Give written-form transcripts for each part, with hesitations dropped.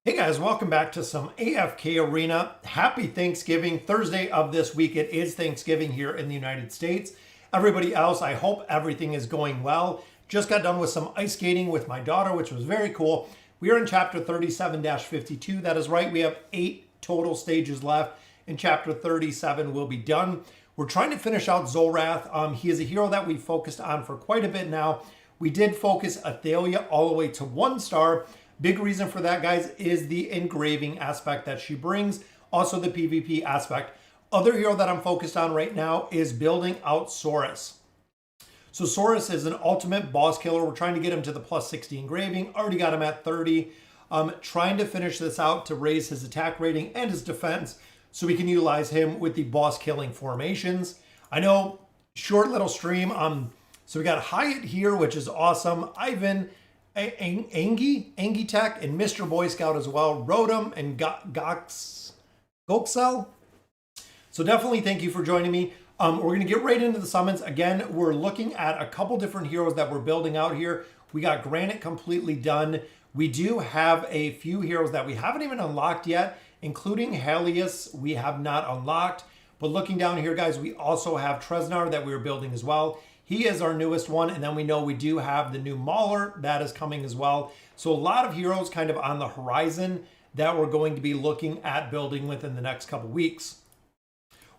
Hey guys, welcome back to some AFK Arena. Happy Thanksgiving. Thursday of this week, it is Thanksgiving here in the United States. Everybody else, I hope everything is going well. Just got done with some ice skating with my daughter, which was very cool. We are in chapter 37-52. That is right, we have 8 total stages left, and chapter 37 will be done. We're trying to finish out Zolrath. He is a hero that we focused on for quite a bit now. We did focus Athalia all the way to 1 star. Big reason for that, guys, is the engraving aspect that she brings. Also the PvP aspect. Other hero that I'm focused on right now is building out Saurus. So Saurus is an ultimate boss killer. We're trying to get him to the plus 60 engraving. Already got him at 30. Trying to finish this out to raise his attack rating and his defense so we can utilize him with the boss killing formations. I know, short little stream. So we got Hyatt here, which is awesome. Ivan, Angie Tech, and Mr. Boy Scout as well. Rotom and Goxel. So definitely thank you for joining me. We're going to get right into the summons. Again, we're looking at a couple different heroes that we're building out here. We got Granite completely done. We do have a few heroes that we haven't even unlocked yet, including Haleus we have not unlocked. But looking down here, guys, we also have Tresnar that we were building as well. He is our newest one, and then we know we do have the new Mauler that is coming as well. So a lot of heroes kind of on the horizon that we're going to be looking at building within the next couple weeks.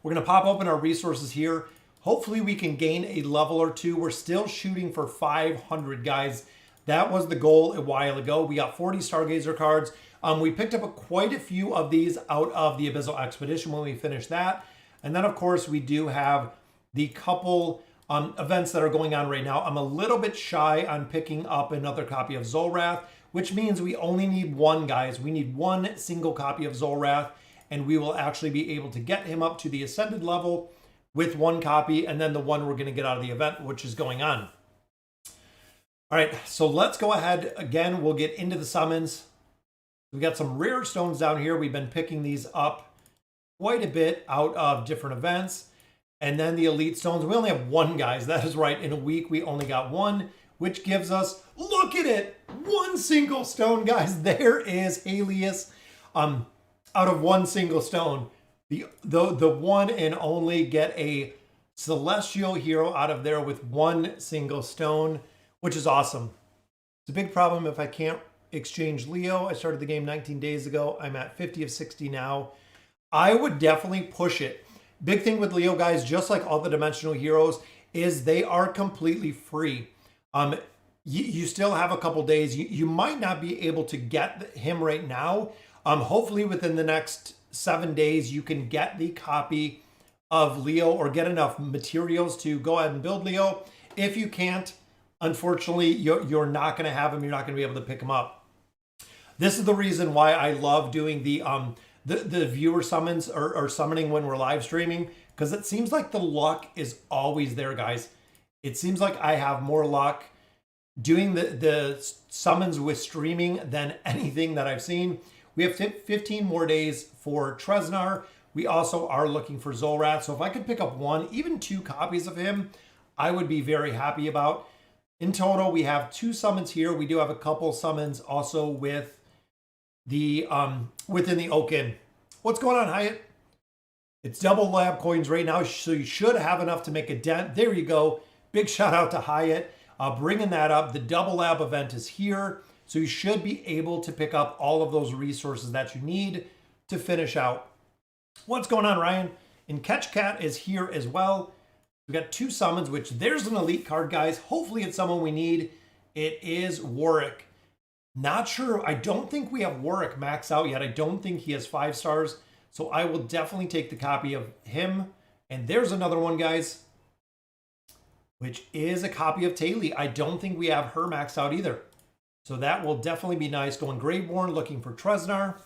We're going to pop open our resources here. Hopefully we can gain a level or 2. We're still shooting for 500, guys. That was the goal a while ago. We got 40 Stargazer cards. We picked up quite a few of these out of the Abyssal Expedition when we finished that. And then, of course, we do have the couple events that are going on right now. I'm a little bit shy on picking up another copy of Zolrath, which means we only need one, guys. We need one single copy of Zolrath, and we will actually be able to get him up to the Ascended level with one copy, and then the one we're going to get out of the event, which is going on. All right, so let's go ahead. Again, we'll get into the summons. We've got some rare stones down here. We've been picking these up quite a bit out of different events. And then the elite stones, we only have one, guys. That is right. In a week, we only got one, which gives us, look at it, one single stone, guys. There is Haleus out of one single stone. The one and only get a celestial hero out of there with one single stone, which is awesome. It's a big problem if I can't exchange Leo. I started the game 19 days ago. I'm at 50 of 60 now. I would definitely push it. Big thing with Leo, guys, just like all the dimensional heroes, is they are completely free. You still have a couple days. You might not be able to get him right now. Hopefully within the next 7 days, you can get the copy of Leo or get enough materials to go ahead and build Leo. If you can't, unfortunately, you're not going to have him. You're not going to be able to pick him up. This is the reason why I love doing the viewer summons or summoning when we're live streaming, because it seems like the luck is always there, guys. It seems like I have more luck doing the summons with streaming than anything that I've seen. We have 15 more days for Tresnar. We also are looking for Zolrath. So if I could pick up 1, even 2 copies of him, I would be very happy about. In total, we have 2 summons here. We do have a couple summons also with the within the Oaken. What's going on, Hyatt? It's double lab coins right now, so you should have enough to make a dent. There you go. Big shout out to Hyatt bringing that up. The double lab event is here, so you should be able to pick up all of those resources that you need to finish out. What's going on, Ryan? And Catch Cat is here as well. We've got 2 summons, which there's an elite card, guys. Hopefully it's someone we need. It is Warwick. Not sure. I don't think we have Warwick max out yet. I don't think he has 5 stars. So I will definitely take the copy of him. And there's another one, guys, which is a copy of Taylor. I don't think we have her max out either. So that will definitely be nice. Going Graveborn, looking for Tresnar.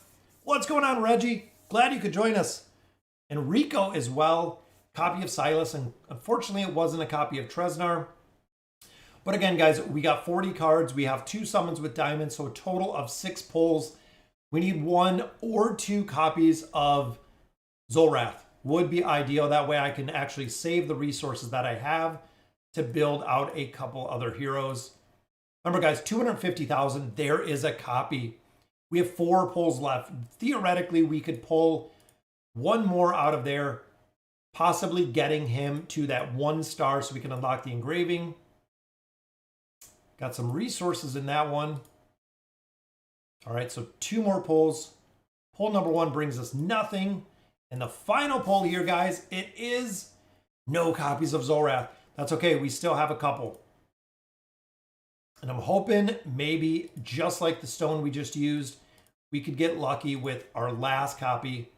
What's going on, Reggie? Glad you could join us. And Rico as well. Copy of Silas. And unfortunately, it wasn't a copy of Tresnar. But again, guys, we got 40 cards. We have 2 summons with diamonds, so a total of 6 pulls. We need 1 or 2 copies of Zolrath. Would be ideal. That way I can actually save the resources that I have to build out a couple other heroes. Remember, guys, 250,000, there is a copy. We have 4 pulls left. Theoretically, we could pull one more out of there, possibly getting him to that 1 star so we can unlock the engraving. Got some resources in that one. All right, so 2 more pulls. Pull number 1 brings us nothing. And the final pull here, guys, it is no copies of Zolrath. That's okay, we still have a couple. And I'm hoping maybe just like the stone we just used, we could get lucky with our last copy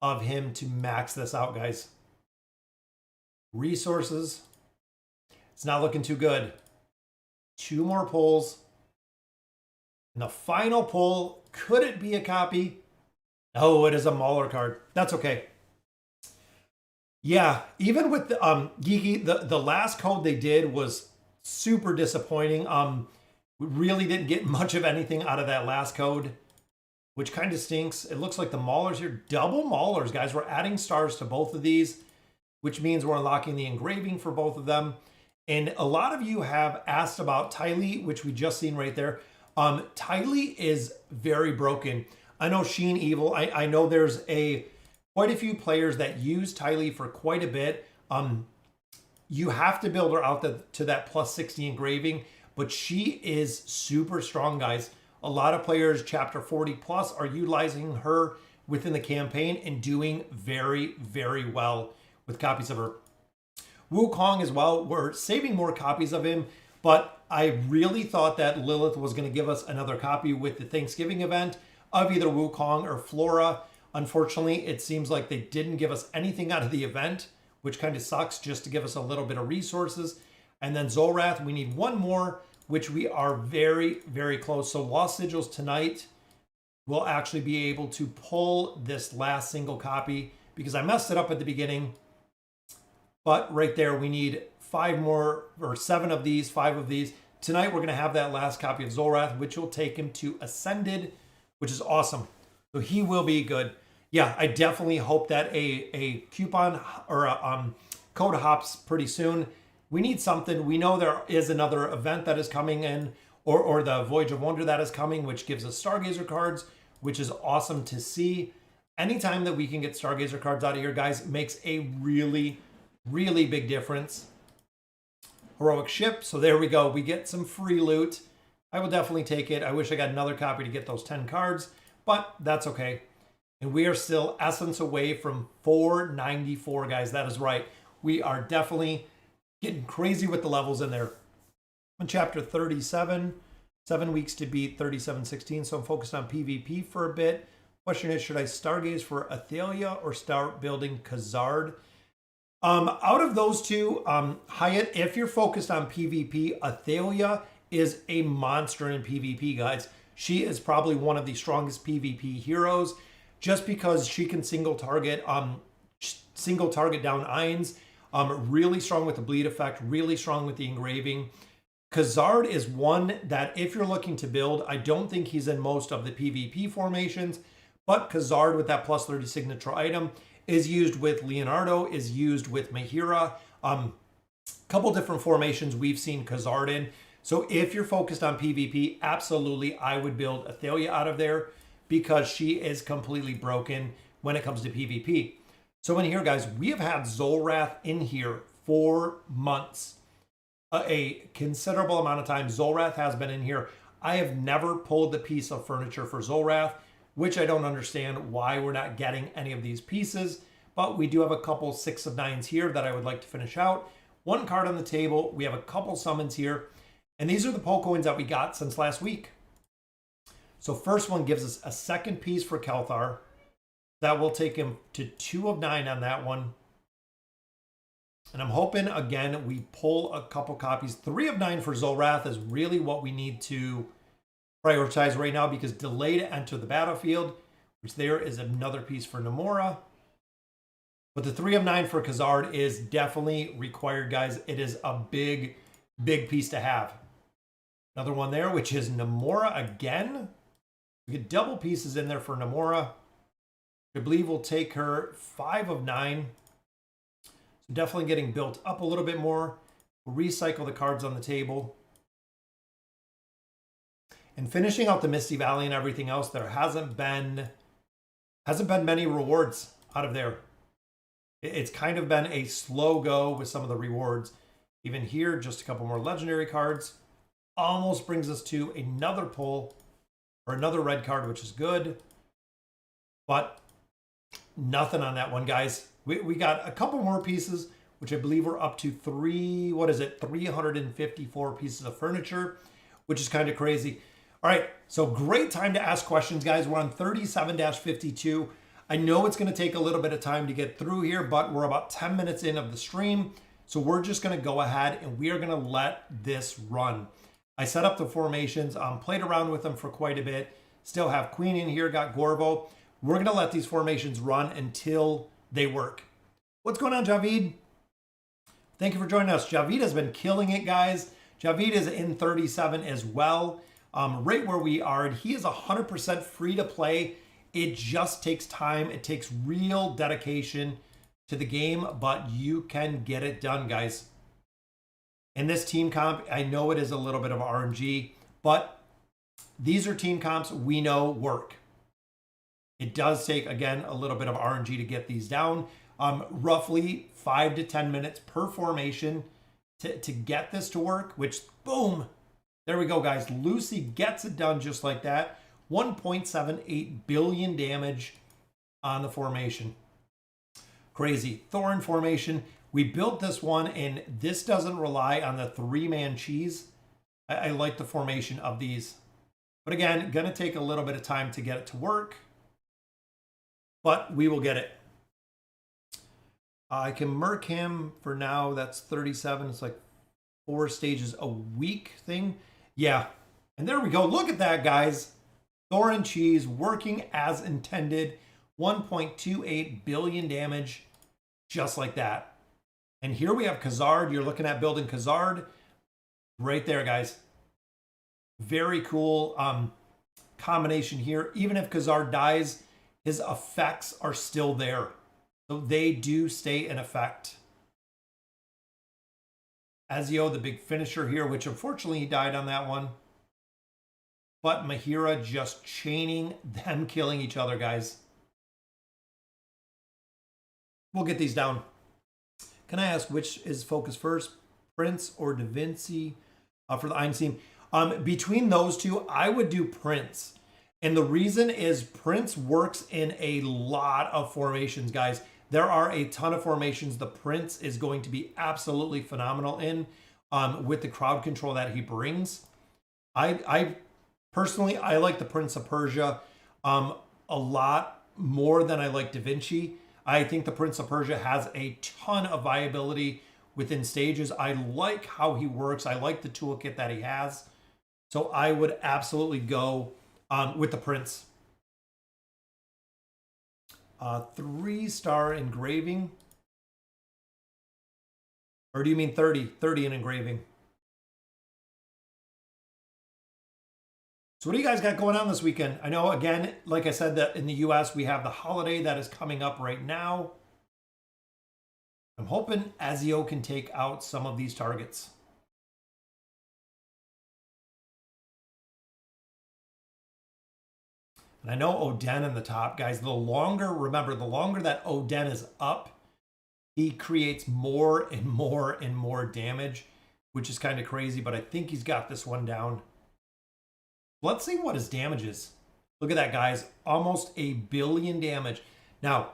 of him to max this out, guys. Resources. It's not looking too good. 2 more pulls. And the final pull, could it be a copy? Oh, it is a Mauler card. That's okay. Yeah, even with the Geeky, the last code they did was super disappointing. We really didn't get much of anything out of that last code, which kind of stinks. It looks like the Maulers here, double Maulers, guys. We're adding stars to both of these, which means we're unlocking the engraving for both of them. And a lot of you have asked about Tylee, which we just seen right there. Tylee is very broken. I know Sheen Evil. I know there's quite a few players that use Tylee for quite a bit. You have to build her out to that plus 60 engraving, but she is super strong, guys. A lot of players, chapter 40 plus, are utilizing her within the campaign and doing very, very well with copies of her. Wukong as well, we're saving more copies of him, but I really thought that Lilith was going to give us another copy with the Thanksgiving event of either Wukong or Flora. Unfortunately, it seems like they didn't give us anything out of the event, which kind of sucks, just to give us a little bit of resources. And then Zolrath, we need 1 more, which we are very, very close. So Lost Sigils tonight, we'll actually be able to pull this last single copy because I messed it up at the beginning. But right there, we need 5 more, or 7 of these, 5 of these. Tonight, we're going to have that last copy of Zolrath, which will take him to Ascended, which is awesome. So he will be good. Yeah, I definitely hope that a coupon or a code hops pretty soon. We need something. We know there is another event that is coming in, or the Voyage of Wonder that is coming, which gives us Stargazer cards, which is awesome to see. Anytime that we can get Stargazer cards out of here, guys, makes a really, really big difference. Heroic Ship. So there we go. We get some free loot. I will definitely take it. I wish I got another copy to get those 10 cards, but that's okay. And we are still Essence away from 494, guys. That is right. We are definitely getting crazy with the levels in there. On chapter 37, 7 weeks to beat 3716. So I'm focused on PvP for a bit. Question is, should I stargaze for Athalia or start building Khazard? Out of those two, Hyatt, if you're focused on PvP, Athalia is a monster in PvP, guys. She is probably one of the strongest PvP heroes just because she can single target down Ions. Really strong with the bleed effect, really strong with the engraving. Khazard is one that if you're looking to build, I don't think he's in most of the PvP formations, but Khazard with that plus 30 signature item is used with Leonardo, is used with Mahira. Couple different formations we've seen Khazard in. So if you're focused on PvP, absolutely, I would build Athalia out of there because she is completely broken when it comes to PvP. So in here, guys, we have had Zolrath in here for months. A considerable amount of time Zolrath has been in here. I have never pulled the piece of furniture for Zolrath, which I don't understand why we're not getting any of these pieces, but we do have a couple 6 of 9s here that I would like to finish out. 1 card on the table. We have a couple summons here, and these are the pull coins that we got since last week. So first one gives us a 2nd piece for Kelthar. That will take him to 2 of 9 on that one. And I'm hoping, again, we pull a couple copies. 3 of 9 for Zolrath is really what we need to prioritize right now because delay to enter the battlefield, which there is another piece for Namora. But the 3 of 9 for Khazard is definitely required, guys. It is a big, big piece to have. Another one there, which is Namora again. We get double pieces in there for Namora. I believe we'll take her 5 of 9. So definitely getting built up a little bit more. We'll recycle the cards on the table. And finishing out the Misty Valley and everything else, there hasn't been many rewards out of there. It's kind of been a slow go with some of the rewards. Even here, just a couple more legendary cards. Almost brings us to another pull or another red card, which is good. But nothing on that one, guys. We got a couple more pieces, which I believe we're up to 354 pieces of furniture, which is kind of crazy. All right, so great time to ask questions, guys. We're on 37-52. I know it's going to take a little bit of time to get through here, but we're about 10 minutes in of the stream. So we're just going to go ahead and we are going to let this run. I set up the formations, played around with them for quite a bit. Still have Queen in here, got Gorvo. We're going to let these formations run until they work. What's going on, Javid? Thank you for joining us. Javid has been killing it, guys. Javid is in 37 as well, right where we are. And he is 100% free to play. It just takes time. It takes real dedication to the game, but you can get it done, guys. In this team comp, I know it is a little bit of RNG, but these are team comps we know work. It does take, again, a little bit of RNG to get these down. Roughly 5 to 10 minutes per formation to get this to work, which, boom, there we go, guys. Lucy gets it done just like that. 1.78 billion damage on the formation. Crazy. Thorn formation. We built this one, and this doesn't rely on the 3-man cheese. I like the formation of these. But again, going to take a little bit of time to get it to work. But we will get it. I can merc him for now. That's 37. It's like 4 stages a week thing. Yeah. And there we go. Look at that, guys. Thorin Cheese working as intended. 1.28 billion damage. Just like that. And here we have Khazard. You're looking at building Khazard. Right there, guys. Very cool combination here. Even if Khazard dies, his effects are still there. So they do stay in effect. Ezio, the big finisher here, which unfortunately he died on that one. But Mahira just chaining them, killing each other, guys. We'll get these down. Can I ask which is focus first? Prince or Da Vinci for the Einstein? Between those two, I would do Prince. And the reason is Prince works in a lot of formations, guys. There are a ton of formations the Prince is going to be absolutely phenomenal in with the crowd control that he brings. I personally, I like the Prince of Persia a lot more than I like Da Vinci. I think the Prince of Persia has a ton of viability within stages. I like how he works. I like the toolkit that he has. So I would absolutely go with the Prince. 3-star engraving. Or do you mean 30? 30 in engraving. So what do you guys got going on this weekend? I know, again, like I said, that in the US, we have the holiday that is coming up right now. I'm hoping Ezio can take out some of these targets. And I know Oden in the top, guys. Remember, the longer that Oden is up, he creates more and more and more damage, which is kind of crazy, but I think he's got this one down. Let's see what his damage is. Look at that, guys. Almost 1 billion damage. Now,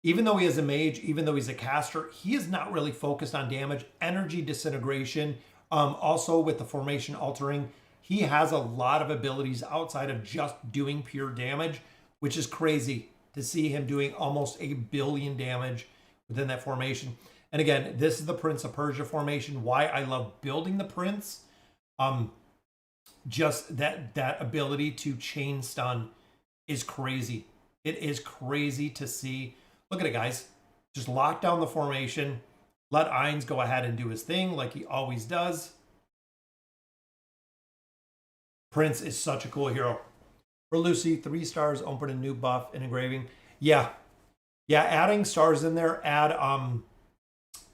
even though he is a mage, even though he's a caster, he is not really focused on damage. Energy disintegration, also with the formation altering, he has a lot of abilities outside of just doing pure damage, which is crazy to see him doing almost 1 billion damage within that formation. And again, this is the Prince of Persia formation. Why I love building the Prince. Just that ability to chain stun is crazy. It is crazy to see. Look at it, guys. Just lock down the formation. Let Ainz go ahead and do his thing like he always does. Prince is such a cool hero. For Lucy, 3 stars, open a new buff in engraving. Yeah. Yeah, adding stars in there, add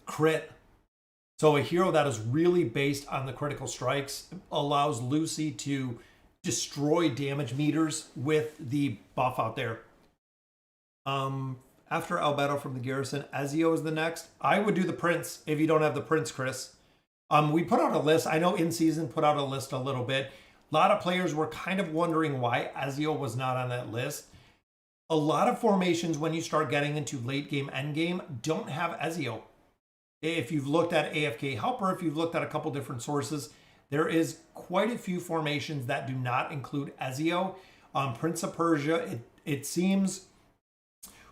crit. So a hero that is really based on the critical strikes allows Lucy to destroy damage meters with the buff out there. After Albedo from the Garrison, Ezio is the next. I would do the Prince if you don't have the Prince, Chris. We put out a list. I know in season put out a list a little bit. A lot of players were kind of wondering why Ezio was not on that list. A lot of formations, when you start getting into late game, end game, don't have Ezio. If you've looked at AFK Helper, if you've looked at a couple different sources, there is quite a few formations that do not include Ezio. Prince of Persia, it seems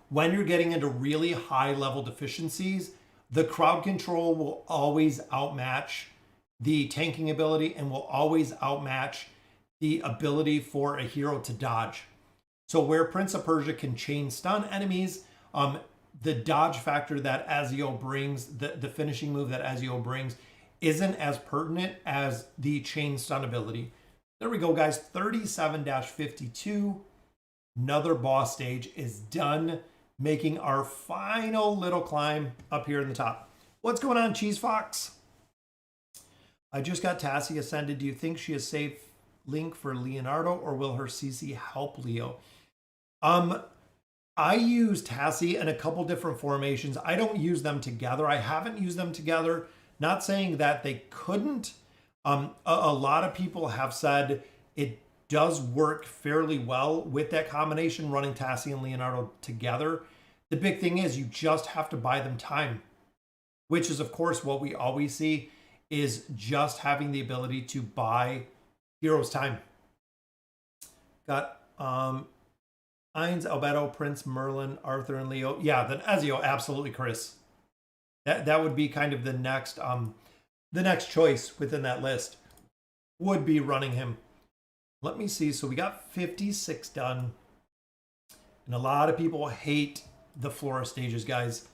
when you're getting into really high level deficiencies, the crowd control will always outmatch the tanking ability and will always outmatch the ability for a hero to dodge. So where Prince of Persia can chain stun enemies, the dodge factor that Ezio brings, the finishing move that Ezio brings, isn't as pertinent as the chain stun ability. There we go, guys. 37-52. Another boss stage is done, making our final little climb up here in the top. What's going on, Cheese Fox? I just got Tassie ascended. Do you think she is safe link for Leonardo, or will her CC help Leo? I use Tassie in a couple different formations. I don't use them together. I haven't used them together. Not saying that they couldn't. A lot of people have said it does work fairly well with that combination, running Tassie and Leonardo together. The big thing is you just have to buy them time, which is, of course, what we always see is just having the ability to buy heroes time. Got Ainz, Albedo, Prince, Merlin, Arthur, and Leo. Yeah, then Ezio, absolutely, Chris. That would be kind of the next choice within that list would be running him. Let me see. So we got 56 done. And a lot of people hate the Flora stages, guys.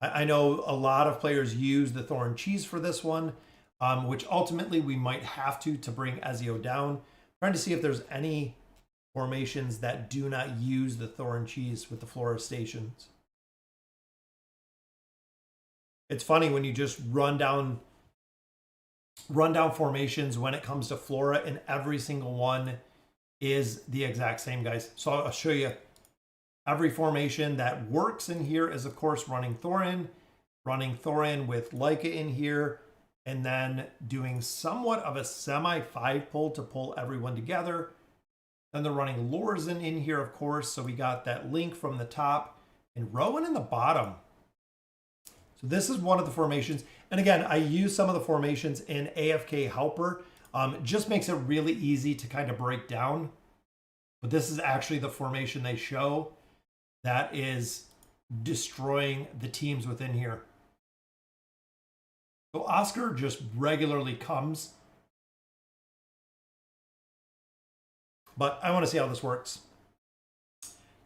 I know a lot of players use the Thorn Cheese for this one, which ultimately we might have to bring Ezio down. Trying to see if there's any formations that do not use the Thorn Cheese with the Flora stations. It's funny when you just run down formations when it comes to Flora, and every single one is the exact same, guys. So I'll show you. Every formation that works in here is, of course, running Thorin with Leica in here, and then doing somewhat of a semi-5 pull to pull everyone together. Then they're running Lorzen in here, of course, so we got that Link from the top and Rowan in the bottom. So this is one of the formations. And again, I use some of the formations in AFK Helper. Just makes it really easy to kind of break down. But this is actually the formation they show that is destroying the teams within here. So Oscar just regularly comes. But I want to see how this works.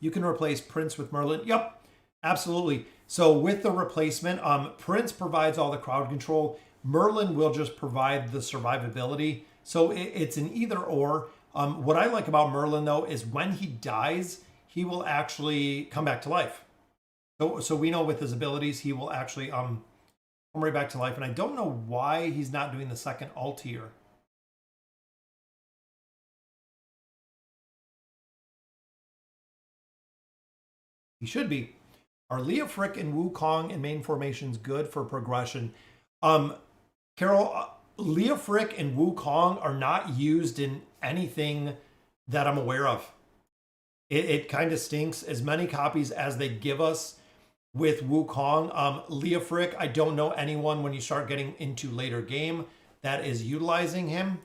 You can replace Prince with Merlin. Yep, absolutely. So with the replacement, Prince provides all the crowd control. Merlin will just provide the survivability. So it's an either or. What I like about Merlin, though, is when he dies, he will actually come back to life. So we know with his abilities, he will actually come right back to life. And I don't know why he's not doing the second ult here. He should be. Are Leofric and Wukong in main formations good for progression? Carol, Leofric and Wukong are not used in anything that I'm aware of. It kind of stinks. As many copies as they give us with Wukong. Leofric, I don't know anyone when you start getting into later game that is utilizing him.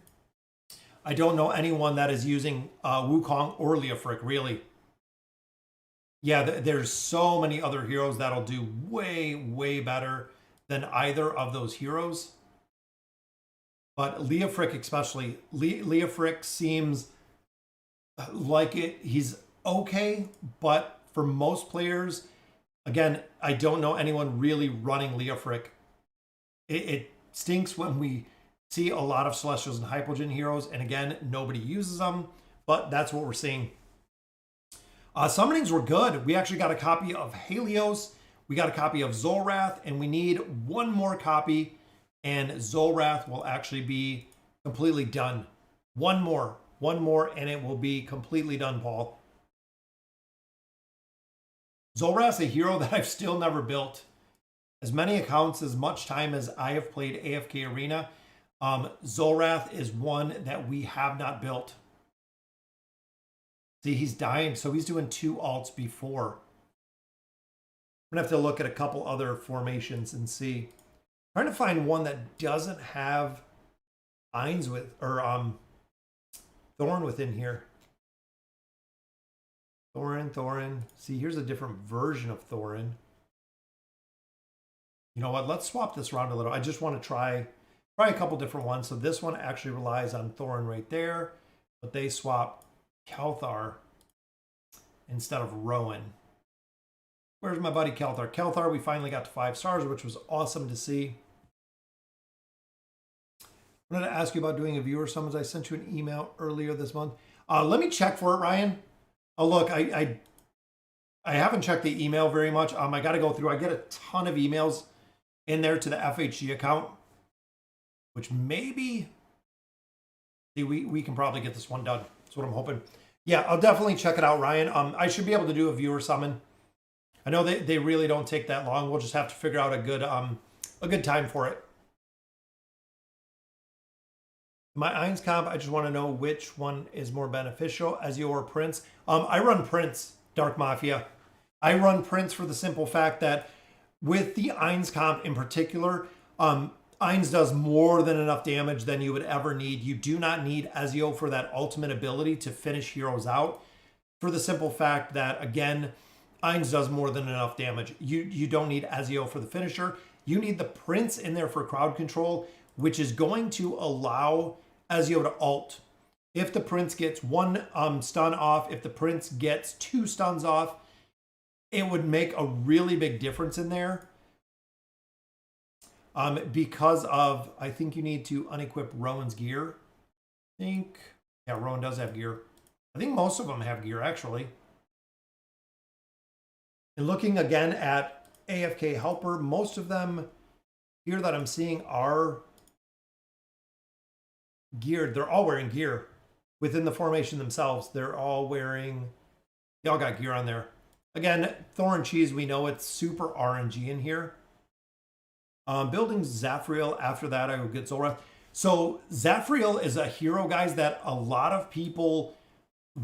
I don't know anyone that is using Wukong or Leofric, really. Yeah, there's so many other heroes that'll do way, way better than either of those heroes. But Leofric especially, Leofric seems like he's okay, but for most players, again, I don't know anyone really running Leofric. It stinks when we see a lot of Celestials and Hypogean heroes, and again, nobody uses them, but that's what we're seeing. Summonings were good. We actually got a copy of Haleus. We got a copy of Zolrath, and we need one more copy, and Zolrath will actually be completely done. One more. One more and it will be completely done, Paul. Zolrath's a hero that I've still never built. As many accounts, as much time as I have played AFK Arena, Zolrath is one that we have not built. See, he's dying, so he's doing 2 alts before. I'm gonna have to look at a couple other formations and see. I'm trying to find one that doesn't have Thorn within here. Thorin. See, here's a different version of Thorin. You know what? Let's swap this around a little. I just want to try a couple different ones. So this one actually relies on Thorin right there, but they swap Kelthar instead of Rowan. Where's my buddy Kelthar? Kelthar, we finally got to 5 stars, which was awesome to see. I wanted to ask you about doing a viewer summons. I sent you an email earlier this month. Let me check for it, Ryan. Oh, look, I haven't checked the email very much. I got to go through. I get a ton of emails in there to the FHG account, which maybe, see, we can probably get this one done. That's what I'm hoping. Yeah, I'll definitely check it out, Ryan. I should be able to do a viewer summon. I know they really don't take that long. We'll just have to figure out a good time for it. My Ainz comp, I just want to know which one is more beneficial, Ezio or Prince. I run Prince, Dark Mafia. I run Prince for the simple fact that with the Ainz comp in particular, Ainz does more than enough damage than you would ever need. You do not need Ezio for that ultimate ability to finish heroes out, for the simple fact that, again, Ainz does more than enough damage. You don't need Ezio for the finisher. You need the Prince in there for crowd control, which is going to allow Ezio to ult. If the Prince gets 1 stun off, if the Prince gets 2 stuns off, it would make a really big difference in there. Because of, I think you need to unequip Rowan's gear. Yeah, Rowan does have gear. I think most of them have gear, actually. And looking again at AFK Helper, most of them here that I'm seeing are geared. They're all wearing gear within the formation themselves. They're all wearing, they all got gear on there. Again, Thorin Cheese, we know it's super RNG in here. Building Zafriel, after that I will get Zolrath. So Zafriel is a hero, guys, that a lot of people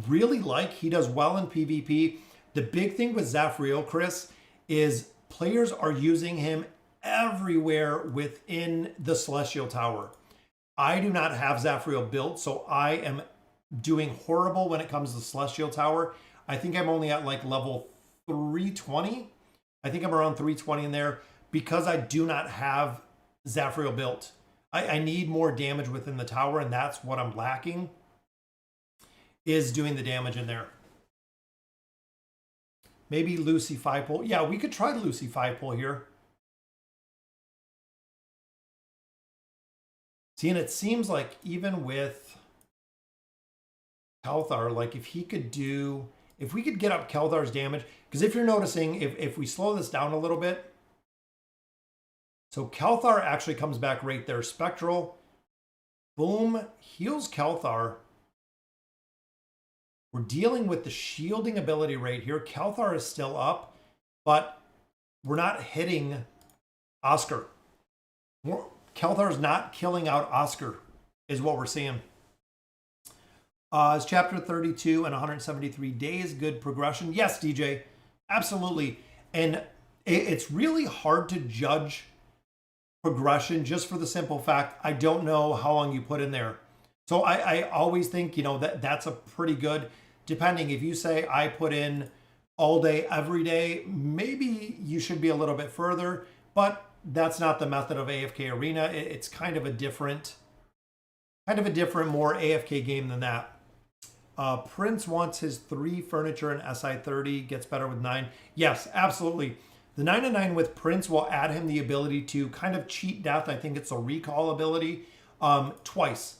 really like. He does well in PvP. The big thing with Zafriel, Chris, is players are using him everywhere within the Celestial Tower. I do not have Zafriel built, so I am doing horrible when it comes to Celestial Tower. I think I'm only at like level 320. I think I'm around 320 in there because I do not have Zafriel built. I need more damage within the tower, and that's what I'm lacking, is doing the damage in there. Maybe Lucy 5-pull. Yeah, we could try the Lucy 5-pull here. See, and it seems like even with Kelthar, like if we could get up Kelthar's damage, because if you're noticing, if we slow this down a little bit, so Kelthar actually comes back right there. Spectral, boom, heals Kelthar. We're dealing with the shielding ability right here. Kelthar is still up, but we're not hitting Oscar. Kelthar's not killing out Oscar, is what we're seeing. Is chapter 32 and 173 days good progression? Yes, DJ, absolutely. And it's really hard to judge progression just for the simple fact I don't know how long you put in there. So I always think, you know, that's a pretty good, depending, if you say I put in all day, every day, maybe you should be a little bit further, but that's not the method of AFK Arena. It's kind of a different, more AFK game than that. Prince wants his 3 furniture and SI 30, gets better with 9. Yes, absolutely. The 9 and 9 with Prince will add him the ability to kind of cheat death. I think it's a recall ability twice.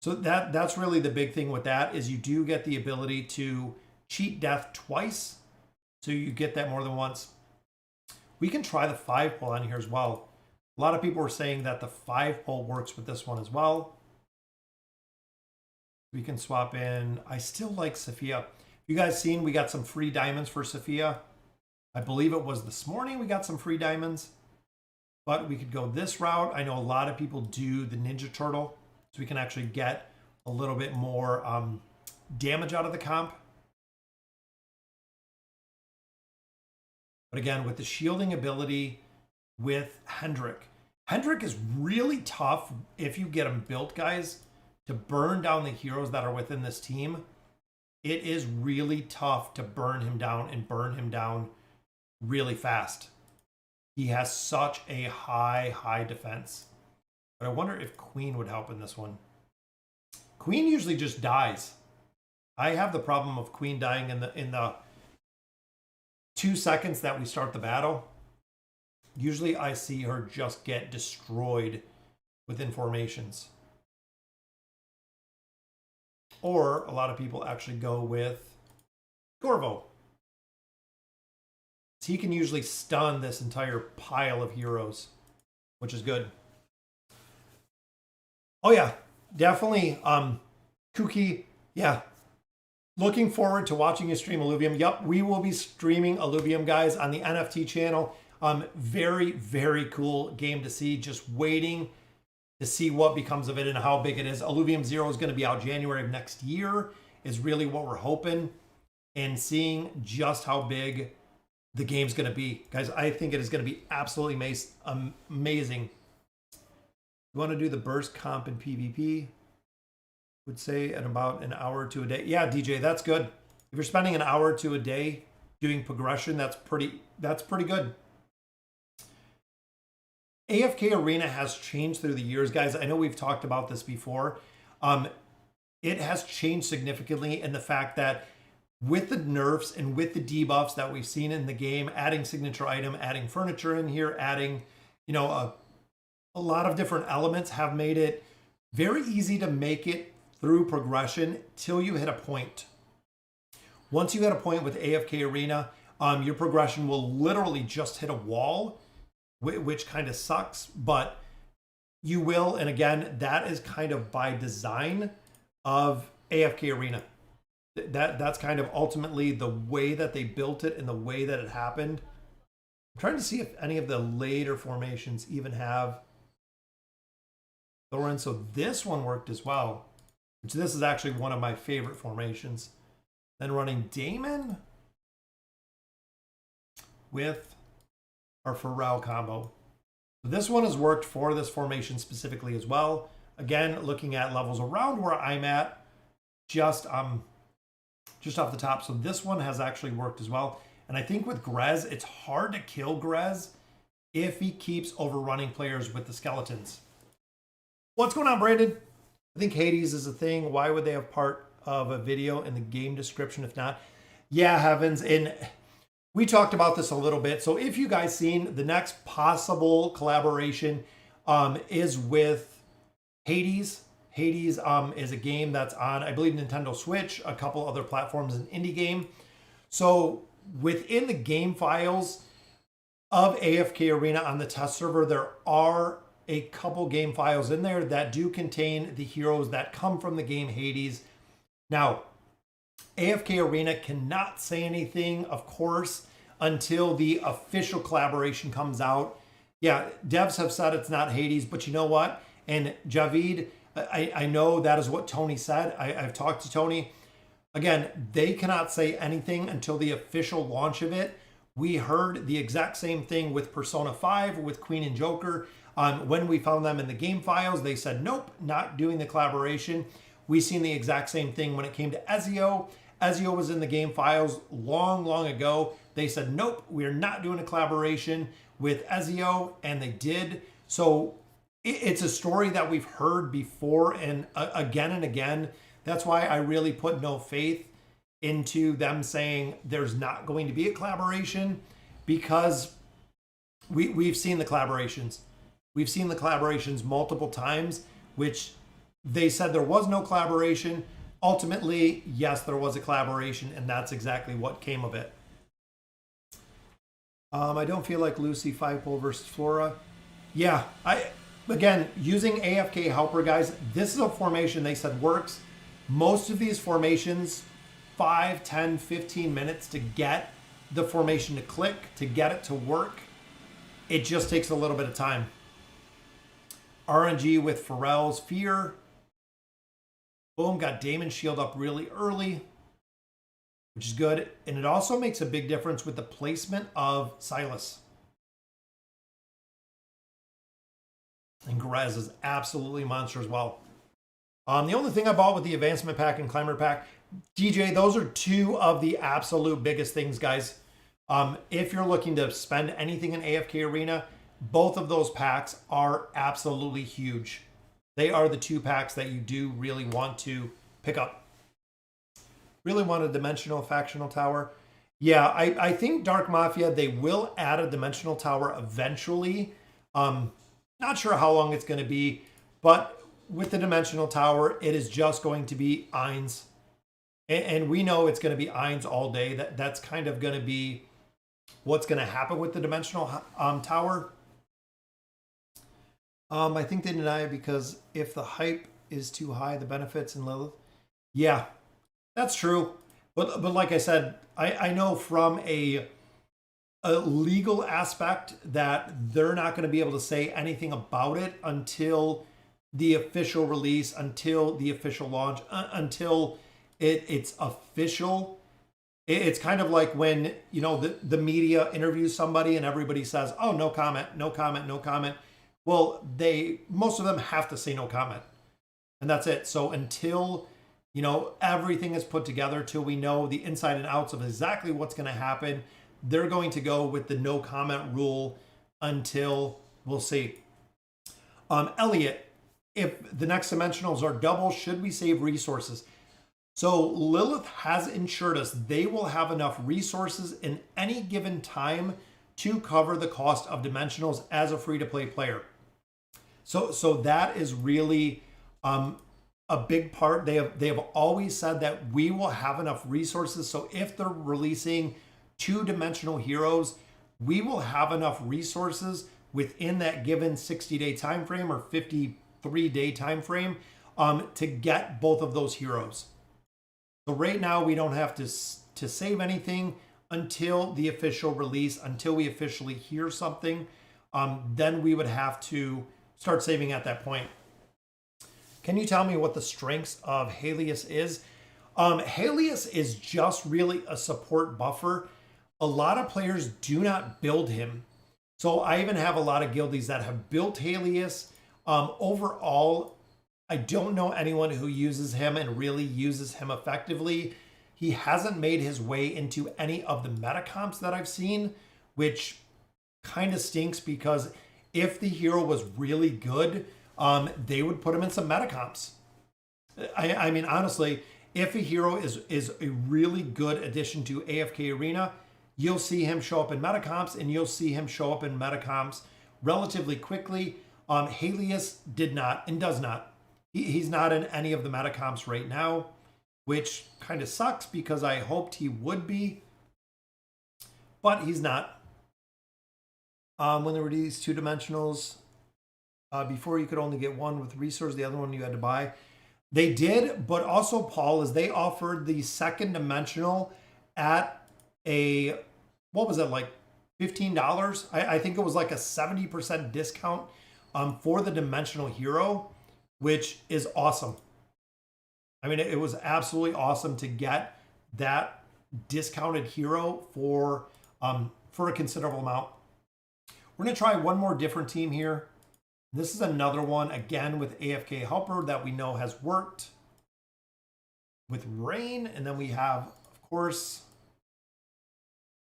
So that's really the big thing with that, is you do get the ability to cheat death twice. So you get that more than once. We can try the 5-pull on here as well. A lot of people are saying that the 5-pull works with this one as well. We can swap in. I still like Sophia. You guys seen we got some free diamonds for Sophia? I believe it was this morning we got some free diamonds. But we could go this route. I know a lot of people do the Ninja Turtle, so we can actually get a little bit more damage out of the comp. But again, with the shielding ability with Hendrik. Hendrik is really tough if you get him built, guys, to burn down the heroes that are within this team. It is really tough to burn him down and burn him down really fast. He has such a high defense. But I wonder if Queen would help in this one. Queen usually just dies. I have the problem of Queen dying in the 2 seconds that we start the battle. Usually I see her just get destroyed within formations. Or a lot of people actually go with Gorvo. He can usually stun this entire pile of heroes, which is good. Oh yeah, definitely. Kuki, yeah. Looking forward to watching you stream Alluvium. Yep, we will be streaming Alluvium, guys, on the NFT channel. Very cool game to see. Just waiting to see what becomes of it and how big it is. Alluvium 0 is going to be out January of next year, is really what we're hoping. And seeing just how big the game's going to be. Guys, I think it is going to be absolutely amazing. You want to do the burst comp in PvP? Would say at about an hour to a day. Yeah, DJ, that's good. If you're spending an hour to a day doing progression, that's pretty good. AFK Arena has changed through the years, guys. I know we've talked about this before. It has changed significantly in the fact that with the nerfs and with the debuffs that we've seen in the game, adding signature item, adding furniture in here, adding, you know, a lot of different elements have made it very easy to make it through progression till you hit a point. Once you hit a point with AFK Arena, your progression will literally just hit a wall, which kind of sucks, but you will. And again, that is kind of by design of AFK Arena. That's kind of ultimately the way that they built it and the way that it happened. I'm trying to see if any of the later formations even have Thorin. So this one worked as well, which this is actually one of my favorite formations. Then running Damon with our Pharrell combo. So this one has worked for this formation specifically as well. Again, looking at levels around where I'm at, just off the top. So this one has actually worked as well. And I think with Grez, it's hard to kill Grez if he keeps overrunning players with the skeletons. What's going on, Brandon? I think Hades is a thing. Why would they have part of a video in the game description if not? Yeah, Heavens. And we talked about this a little bit. So if you guys seen, the next possible collaboration is with Hades. Hades is a game that's on, I believe, Nintendo Switch, a couple other platforms, an indie game. So within the game files of AFK Arena on the test server, there are a couple game files in there that do contain the heroes that come from the game Hades. Now, AFK Arena cannot say anything, of course, until the official collaboration comes out. Yeah, devs have said it's not Hades, but you know what? And Javid, I know that is what Tony said. I've talked to Tony. Again, they cannot say anything until the official launch of it. We heard the exact same thing with Persona 5, with Queen and Joker. When we found them in the game files, they said, nope, not doing the collaboration. We seen the exact same thing when it came to Ezio. Ezio was in the game files long ago. They said, nope, we're not doing a collaboration with Ezio, and they did. So it's a story that we've heard before and again. That's why I really put no faith into them saying there's not going to be a collaboration, because we've seen the collaborations. We've seen the collaborations multiple times, which they said there was no collaboration. Ultimately, yes, there was a collaboration, and that's exactly what came of it. I don't feel like Lucy 5-pole versus Flora. Yeah, again, using AFK Helper, guys, this is a formation they said works. Most of these formations, 5, 10, 15 minutes to get the formation to click, to get it to work. It just takes a little bit of time. RNG with Pharrell's Fear. Boom, got Damon's Shield up really early, which is good. And it also makes a big difference with the placement of Silas. And Grez is absolutely monster as well. The only thing I bought with the Advancement Pack and Climber Pack, DJ, those are two of the absolute biggest things, guys. If you're looking to spend anything in AFK Arena, both of those packs are absolutely huge. They are the two packs that you do really want to pick up. Really want a Dimensional Factional Tower. Yeah, I think Dark Mafia, they will add a Dimensional Tower eventually. Not sure how long it's going to be, but with the Dimensional Tower, it is just going to be Eins. And we know it's going to be Eins all day. That's kind of going to be what's going to happen with the Dimensional Tower. I think they deny it because if the hype is too high, the benefits in Lilith. Yeah, that's true. But like I said, I know from a legal aspect that they're not going to be able to say anything about it until the official release, until the official launch, until it's official. It's kind of like when, you know, the media interviews somebody and everybody says, oh, no comment, no comment, no comment. Well, most of them have to say no comment. And that's it. So until, you know, everything is put together, till we know the inside and outs of exactly what's going to happen, they're going to go with the no comment rule until we'll see. Elliot, if the next dimensionals are double, should we save resources? So Lilith has ensured us they will have enough resources in any given time to cover the cost of dimensionals as a free-to-play player. So that is really a big part. They have always said that we will have enough resources. So if they're releasing 2-dimensional heroes, we will have enough resources within that given 60-day time frame or 53-day time frame to get both of those heroes. So right now we don't have to save anything until the official release, until we officially hear something. Then we would have to start saving at that point. Can you tell me what the strengths of Haleus is? Haleus is just really a support buffer. A lot of players do not build him. So I even have a lot of guildies that have built Haleus. Overall, I don't know anyone who uses him and really uses him effectively. He hasn't made his way into any of the meta comps that I've seen, which kind of stinks because if the hero was really good, they would put him in some meta comps. I mean, honestly, if a hero is a really good addition to AFK Arena, you'll see him show up in meta comps and you'll see him show up in meta comps relatively quickly. Haleus did not and does not. He's not in any of the meta comps right now, which kind of sucks because I hoped he would be, but he's not. When there were these 2-dimensionals, before you could only get one with resource, the other one you had to buy. They did, but also, Paul, is they offered the 2nd dimensional at a, what was it, like $15? I think it was like a 70% discount for the dimensional hero, which is awesome. I mean, it was absolutely awesome to get that discounted hero for a considerable amount. We're going to try one more different team here. This is another one, again, with AFK Helper that we know has worked with Rain. And then we have, of course,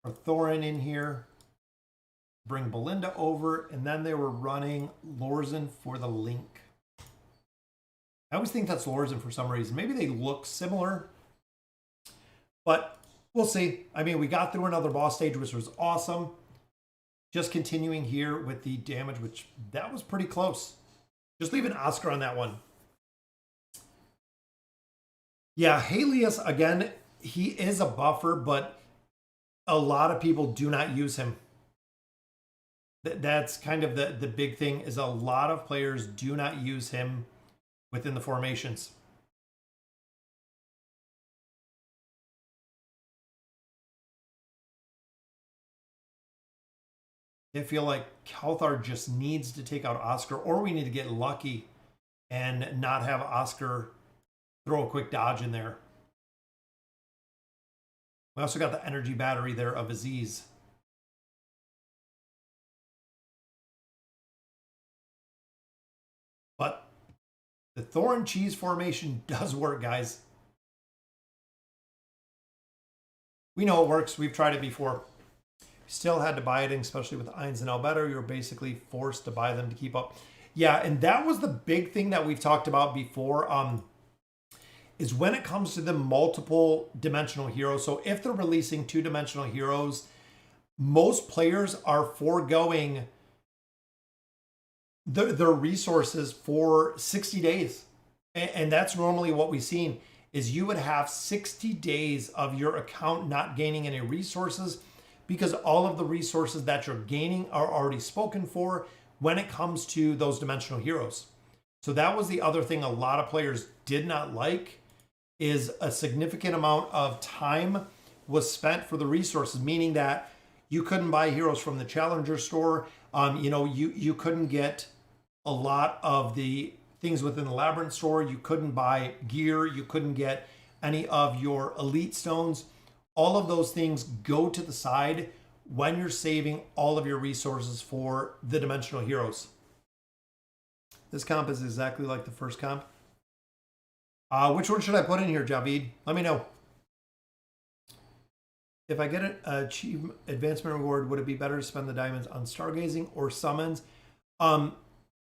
our Thorin in here. Bring Belinda over. And then they were running Lorzen for the Link. I always think that's Lorzen for some reason. Maybe they look similar, but we'll see. I mean, we got through another boss stage, which was awesome. Just continuing here with the damage, which that was pretty close. Just leave an Oscar on that one. Yeah, Haleus, again, he is a buffer, but a lot of people do not use him. That's kind of the big thing, is a lot of players do not use him within the formations. I feel like Kelthar just needs to take out Oscar, or we need to get lucky and not have Oscar throw a quick dodge in there. We also got the energy battery there of Aziz. But the Thorn Cheese formation does work, guys. We know it works. We've tried it before. Still had to buy it, especially with Eins and Albedo. You were basically forced to buy them to keep up. Yeah, and that was the big thing that we've talked about before, is when it comes to the multiple dimensional heroes. So if they're releasing 2-dimensional heroes, most players are foregoing their resources for 60 days. And that's normally what we've seen, is you would have 60 days of your account not gaining any resources, because all of the resources that you're gaining are already spoken for when it comes to those dimensional heroes. So that was the other thing a lot of players did not like, is a significant amount of time was spent for the resources, meaning that you couldn't buy heroes from the Challenger store. You couldn't get a lot of the things within the Labyrinth store. You couldn't buy gear. You couldn't get any of your elite stones. All of those things go to the side when you're saving all of your resources for the dimensional heroes. This comp is exactly like the first comp. Which one should I put in here, Javid? Let me know. If I get an achievement advancement reward, would it be better to spend the diamonds on stargazing or summons?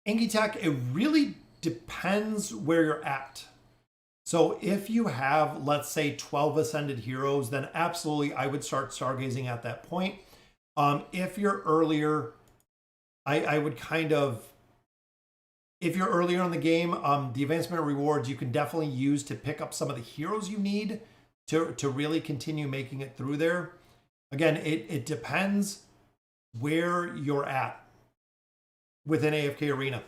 Inky Tech, it really depends where you're at. So if you have, let's say, 12 ascended heroes, then absolutely I would start stargazing at that point. If you're earlier, I would kind of, if you're earlier in the game, the advancement rewards you can definitely use to pick up some of the heroes you need to really continue making it through there. Again, it depends where you're at within AFK Arena.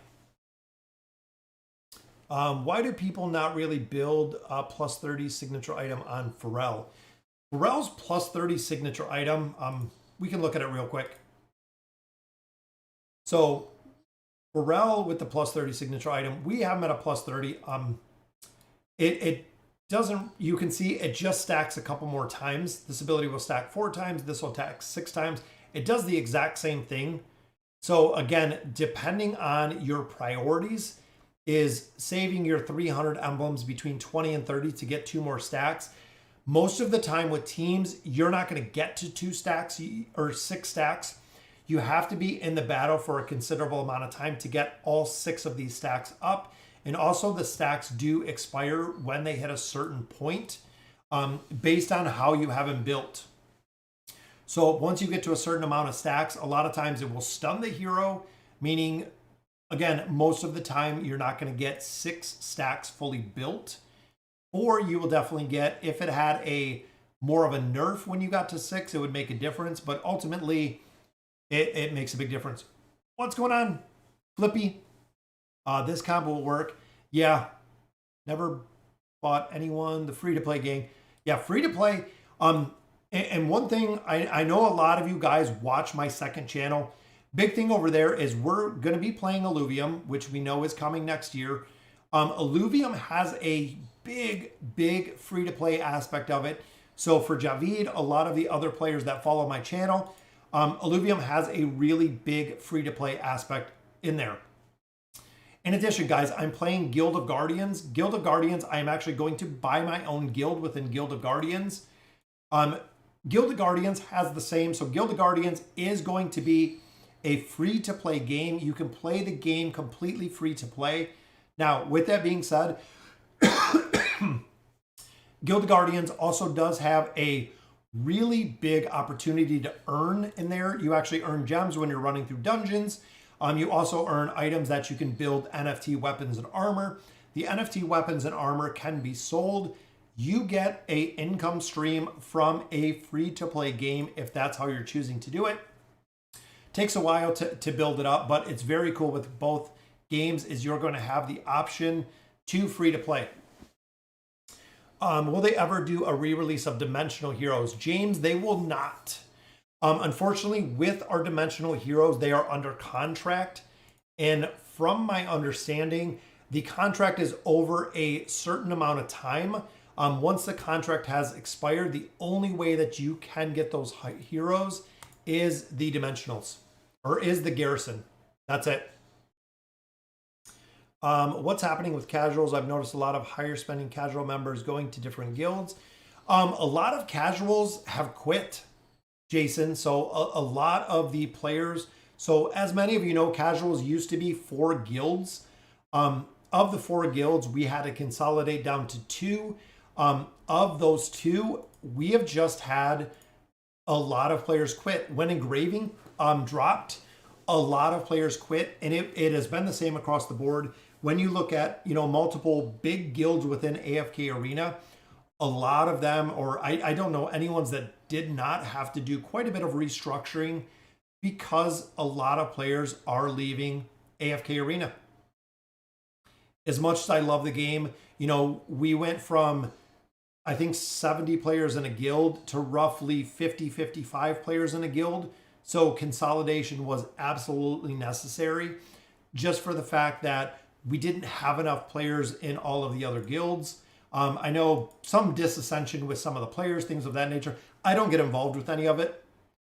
Why do people not really build a plus 30 signature item on Pharrell? Pharrell's plus 30 signature item, we can look at it real quick. So Pharrell with the plus 30 signature item, we have him at a plus 30. It doesn't, you can see it just stacks a couple more times. This ability will stack 4 times. This will stack 6 times. It does the exact same thing. So again, depending on your priorities, is saving your 300 emblems between 20 and 30 to get 2 more stacks. Most of the time with teams, you're not going to get to 2 stacks or 6 stacks. You have to be in the battle for a considerable amount of time to get all 6 of these stacks up. And also the stacks do expire when they hit a certain point, based on how you have them built. So once you get to a certain amount of stacks, a lot of times it will stun the hero, meaning, again, most of the time you're not going to get 6 stacks fully built. Or you will definitely get, if it had a more of a nerf when you got to 6, it would make a difference. But ultimately, it makes a big difference. What's going on, Flippy? This combo will work. Yeah, never bought anyone the free-to-play game. Yeah, free-to-play. And one thing, I know a lot of you guys watch my second channel. Big thing over there is we're going to be playing Alluvium, which we know is coming next year. Alluvium has a big free-to-play aspect of it. So for Javid, a lot of the other players that follow my channel, Alluvium has a really big free-to-play aspect in there. In addition, guys, I'm playing Guild of Guardians. Guild of Guardians, I am actually going to buy my own guild within Guild of Guardians. Guild of Guardians has the same. So Guild of Guardians is going to be a free-to-play game. You can play the game completely free-to-play. Now, with that being said, Guild of Guardians also does have a really big opportunity to earn in there. You actually earn gems when you're running through dungeons. You also earn items that you can build NFT weapons and armor. The NFT weapons and armor can be sold. You get a income stream from a free-to-play game if that's how you're choosing to do it. Takes a while to build it up, but it's very cool with both games is you're going to have the option to free-to-play. Will they ever do a re-release of Dimensional Heroes? James, they will not. Unfortunately, with our dimensional heroes, they are under contract. And from my understanding, the contract is over a certain amount of time. Once the contract has expired, the only way that you can get those heroes is the dimensionals or is the garrison. That's it. What's happening with casuals? I've noticed a lot of higher spending casual members going to different guilds. A lot of casuals have quit, Jason. So a lot of the players, so as many of you know, casuals used to be 4 guilds. Of the 4 guilds, we had to consolidate down to 2. Of those 2, we have just had a lot of players quit. When engraving dropped, a lot of players quit, and it has been the same across the board. When you look at, multiple big guilds within AFK Arena, a lot of them, or I don't know anyone's that did not have to do quite a bit of restructuring because a lot of players are leaving AFK Arena. As much as I love the game, we went from, I think, 70 players in a guild to roughly 50, 55 players in a guild. So consolidation was absolutely necessary just for the fact that we didn't have enough players in all of the other guilds. I know some disascension with some of the players, things of that nature. I don't get involved with any of it.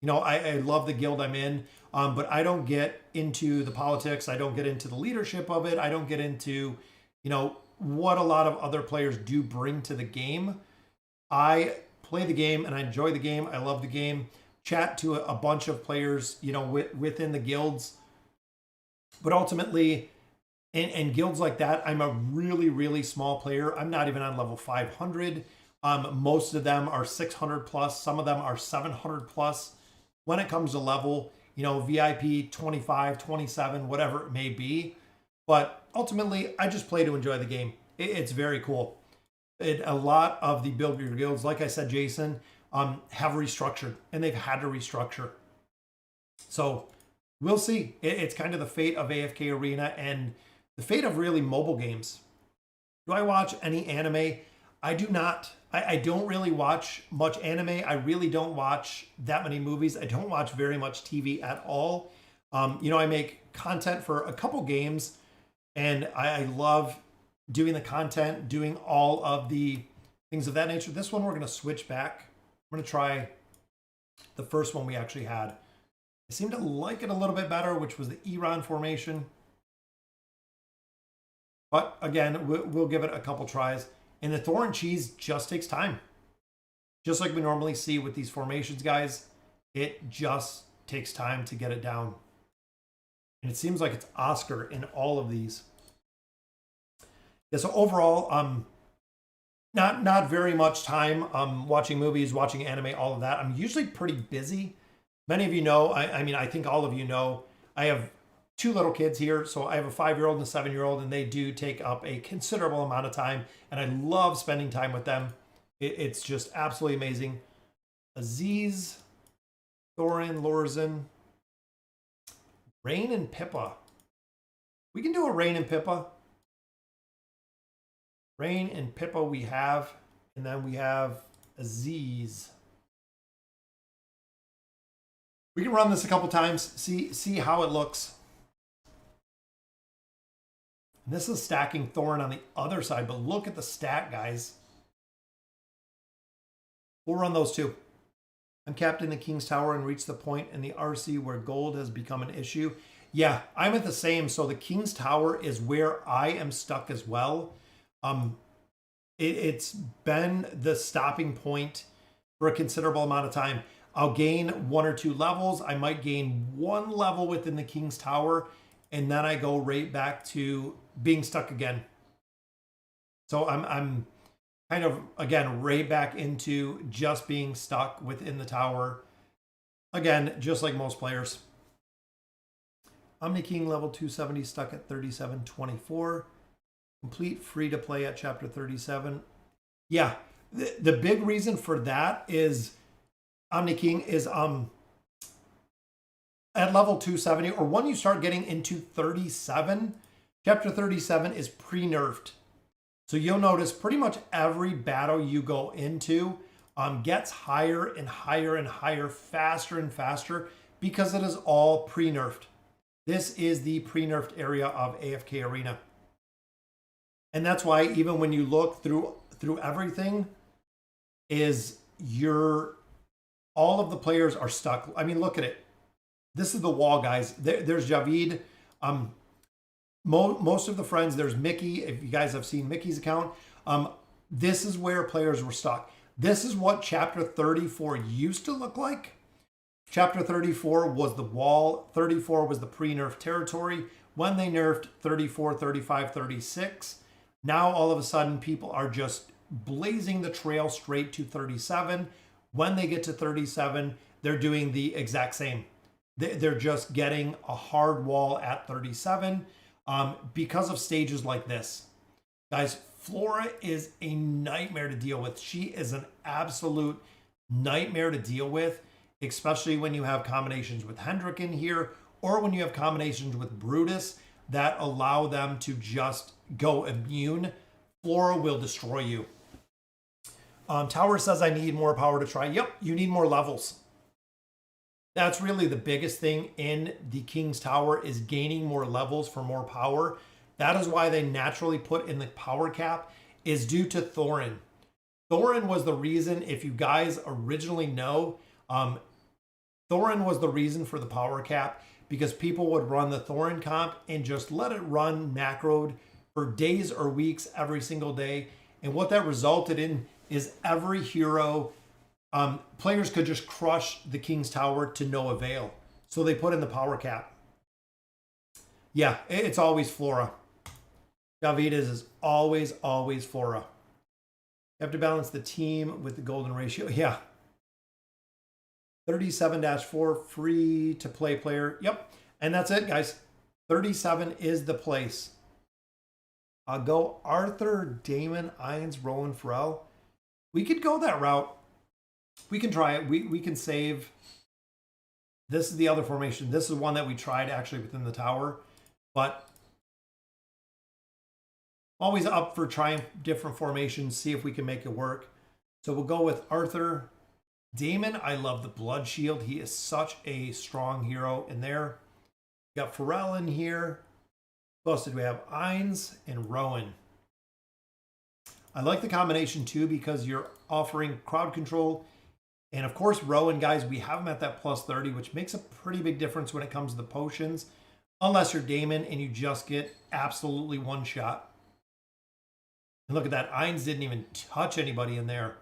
I love the guild I'm in, but I don't get into the politics. I don't get into the leadership of it. I don't get into, what a lot of other players do bring to the game. I play the game and I enjoy the game. I love the game. Chat to a bunch of players, within the guilds. But ultimately, in guilds like that, I'm a really, really small player. I'm not even on level 500. Most of them are 600 plus. Some of them are 700 plus. When it comes to level, VIP 25, 27, whatever it may be. But ultimately, I just play to enjoy the game. It's very cool. A lot of the Build Your Guilds, like I said, Jason, have restructured, and they've had to restructure. So we'll see. It's kind of the fate of AFK Arena and the fate of really mobile games. Do I watch any anime? I do not. I don't really watch much anime. I really don't watch that many movies. I don't watch very much TV at all. I make content for a couple games, and I love doing the content, doing all of the things of that nature. This one, we're going to switch back. I'm going to try the first one we actually had. I seem to like it a little bit better, which was the Iran formation. But again, we'll give it a couple tries. And the Thor and Cheese just takes time. Just like we normally see with these formations, guys, it just takes time to get it down. And it seems like it's Oscar in all of these. Yeah, so overall, not very much time watching movies, watching anime, all of that. I'm usually pretty busy. Many of you know, I think all of you know, I have 2 little kids here. So I have a 5-year-old and a 7-year-old, and they do take up a considerable amount of time. And I love spending time with them. It's just absolutely amazing. Aziz, Thorin, Lorzan, Rain, and Pippa. We can do a Rain and Pippa. Rain and Pippa we have. And then we have Aziz. We can run this a couple times, see how it looks. And this is stacking Thorin on the other side, but look at the stack, guys. We'll run those too. I'm capped in the King's Tower and reached the point in the RC where gold has become an issue. Yeah, I'm at the same. So the King's Tower is where I am stuck as well. It's been the stopping point for a considerable amount of time. I'll gain 1 or 2 levels. I might gain 1 level within the King's Tower, and then I go right back to being stuck again. So I'm kind of, again, right back into just being stuck within the tower. Again, just like most players. Omni King level 270 stuck at 3724. Complete free to play at chapter 37. Yeah, the big reason for that is Omni King is at level 270, or when you start getting into 37, chapter 37 is pre-nerfed. So you'll notice pretty much every battle you go into, gets higher and higher and higher, faster and faster, because it is all pre-nerfed. This is the pre-nerfed area of AFK Arena. And that's why even when you look through everything, is all of the players are stuck. I mean, look at it. This is the wall, guys. There's Javid. Most of the friends, there's Mickey. If you guys have seen Mickey's account, this is where players were stuck. This is what Chapter 34 used to look like. Chapter 34 was the wall. 34 was the pre-nerf territory. When they nerfed 34, 35, 36, now all of a sudden people are just blazing the trail straight to 37. When they get to 37, they're doing the exact same. They're just getting a hard wall at 37 because of stages like this. Guys, Flora is a nightmare to deal with. She is an absolute nightmare to deal with, especially when you have combinations with Hendrik in here, or when you have combinations with Brutus that allow them to just go immune. Flora will destroy you. Tower says, I need more power to try. Yep, you need more levels. That's really the biggest thing in the King's Tower, is gaining more levels for more power. That is why they naturally put in the power cap, is due to Thorin. Thorin was the reason, if you guys originally know, Thorin was the reason for the power cap, because people would run the Thorin comp and just let it run macroed for days or weeks every single day. And what that resulted in is every hero, players could just crush the King's Tower to no avail. So they put in the power cap. Yeah, it's always Flora. Davides is always Flora. You have to balance the team with the golden ratio. Yeah. 37-4, free to play player. Yep. And that's it, guys. 37 is the place. I'll go Arthur, Damon, Ines, Rowan, Pharrell. We could go that route. We can try it. We can save. This is the other formation. This is one that we tried actually within the tower. But always up for trying different formations, see if we can make it work. So we'll go with Arthur. Damon, I love the Blood Shield. He is such a strong hero in there. We got Pharrell in here. Who else did we have? Ines and Rowan. I like the combination too, because you're offering crowd control. And of course, Rowan, guys, we have him at that plus 30, which makes a pretty big difference when it comes to the potions. Unless you're Damon and you just get absolutely one shot. And look at that. Ines didn't even touch anybody in there.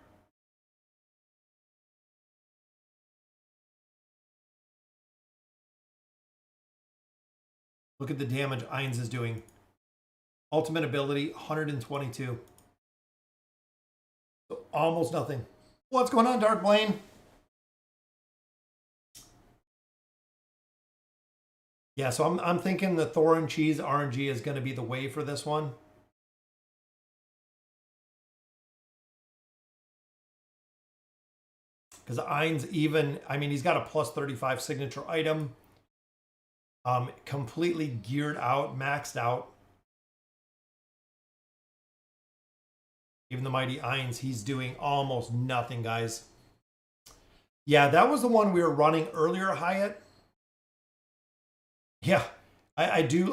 Look at the damage Ines is doing. Ultimate ability, 122. So almost nothing. What's going on, Dark Blaine? Yeah, so I'm thinking the Thorin Cheese RNG is going to be the way for this one. Because Ines even, I mean, he's got a plus 35 signature item. Completely geared out, maxed out. Even the mighty Ines, he's doing almost nothing, guys. Yeah, that was the one we were running earlier, Hyatt. Yeah, I do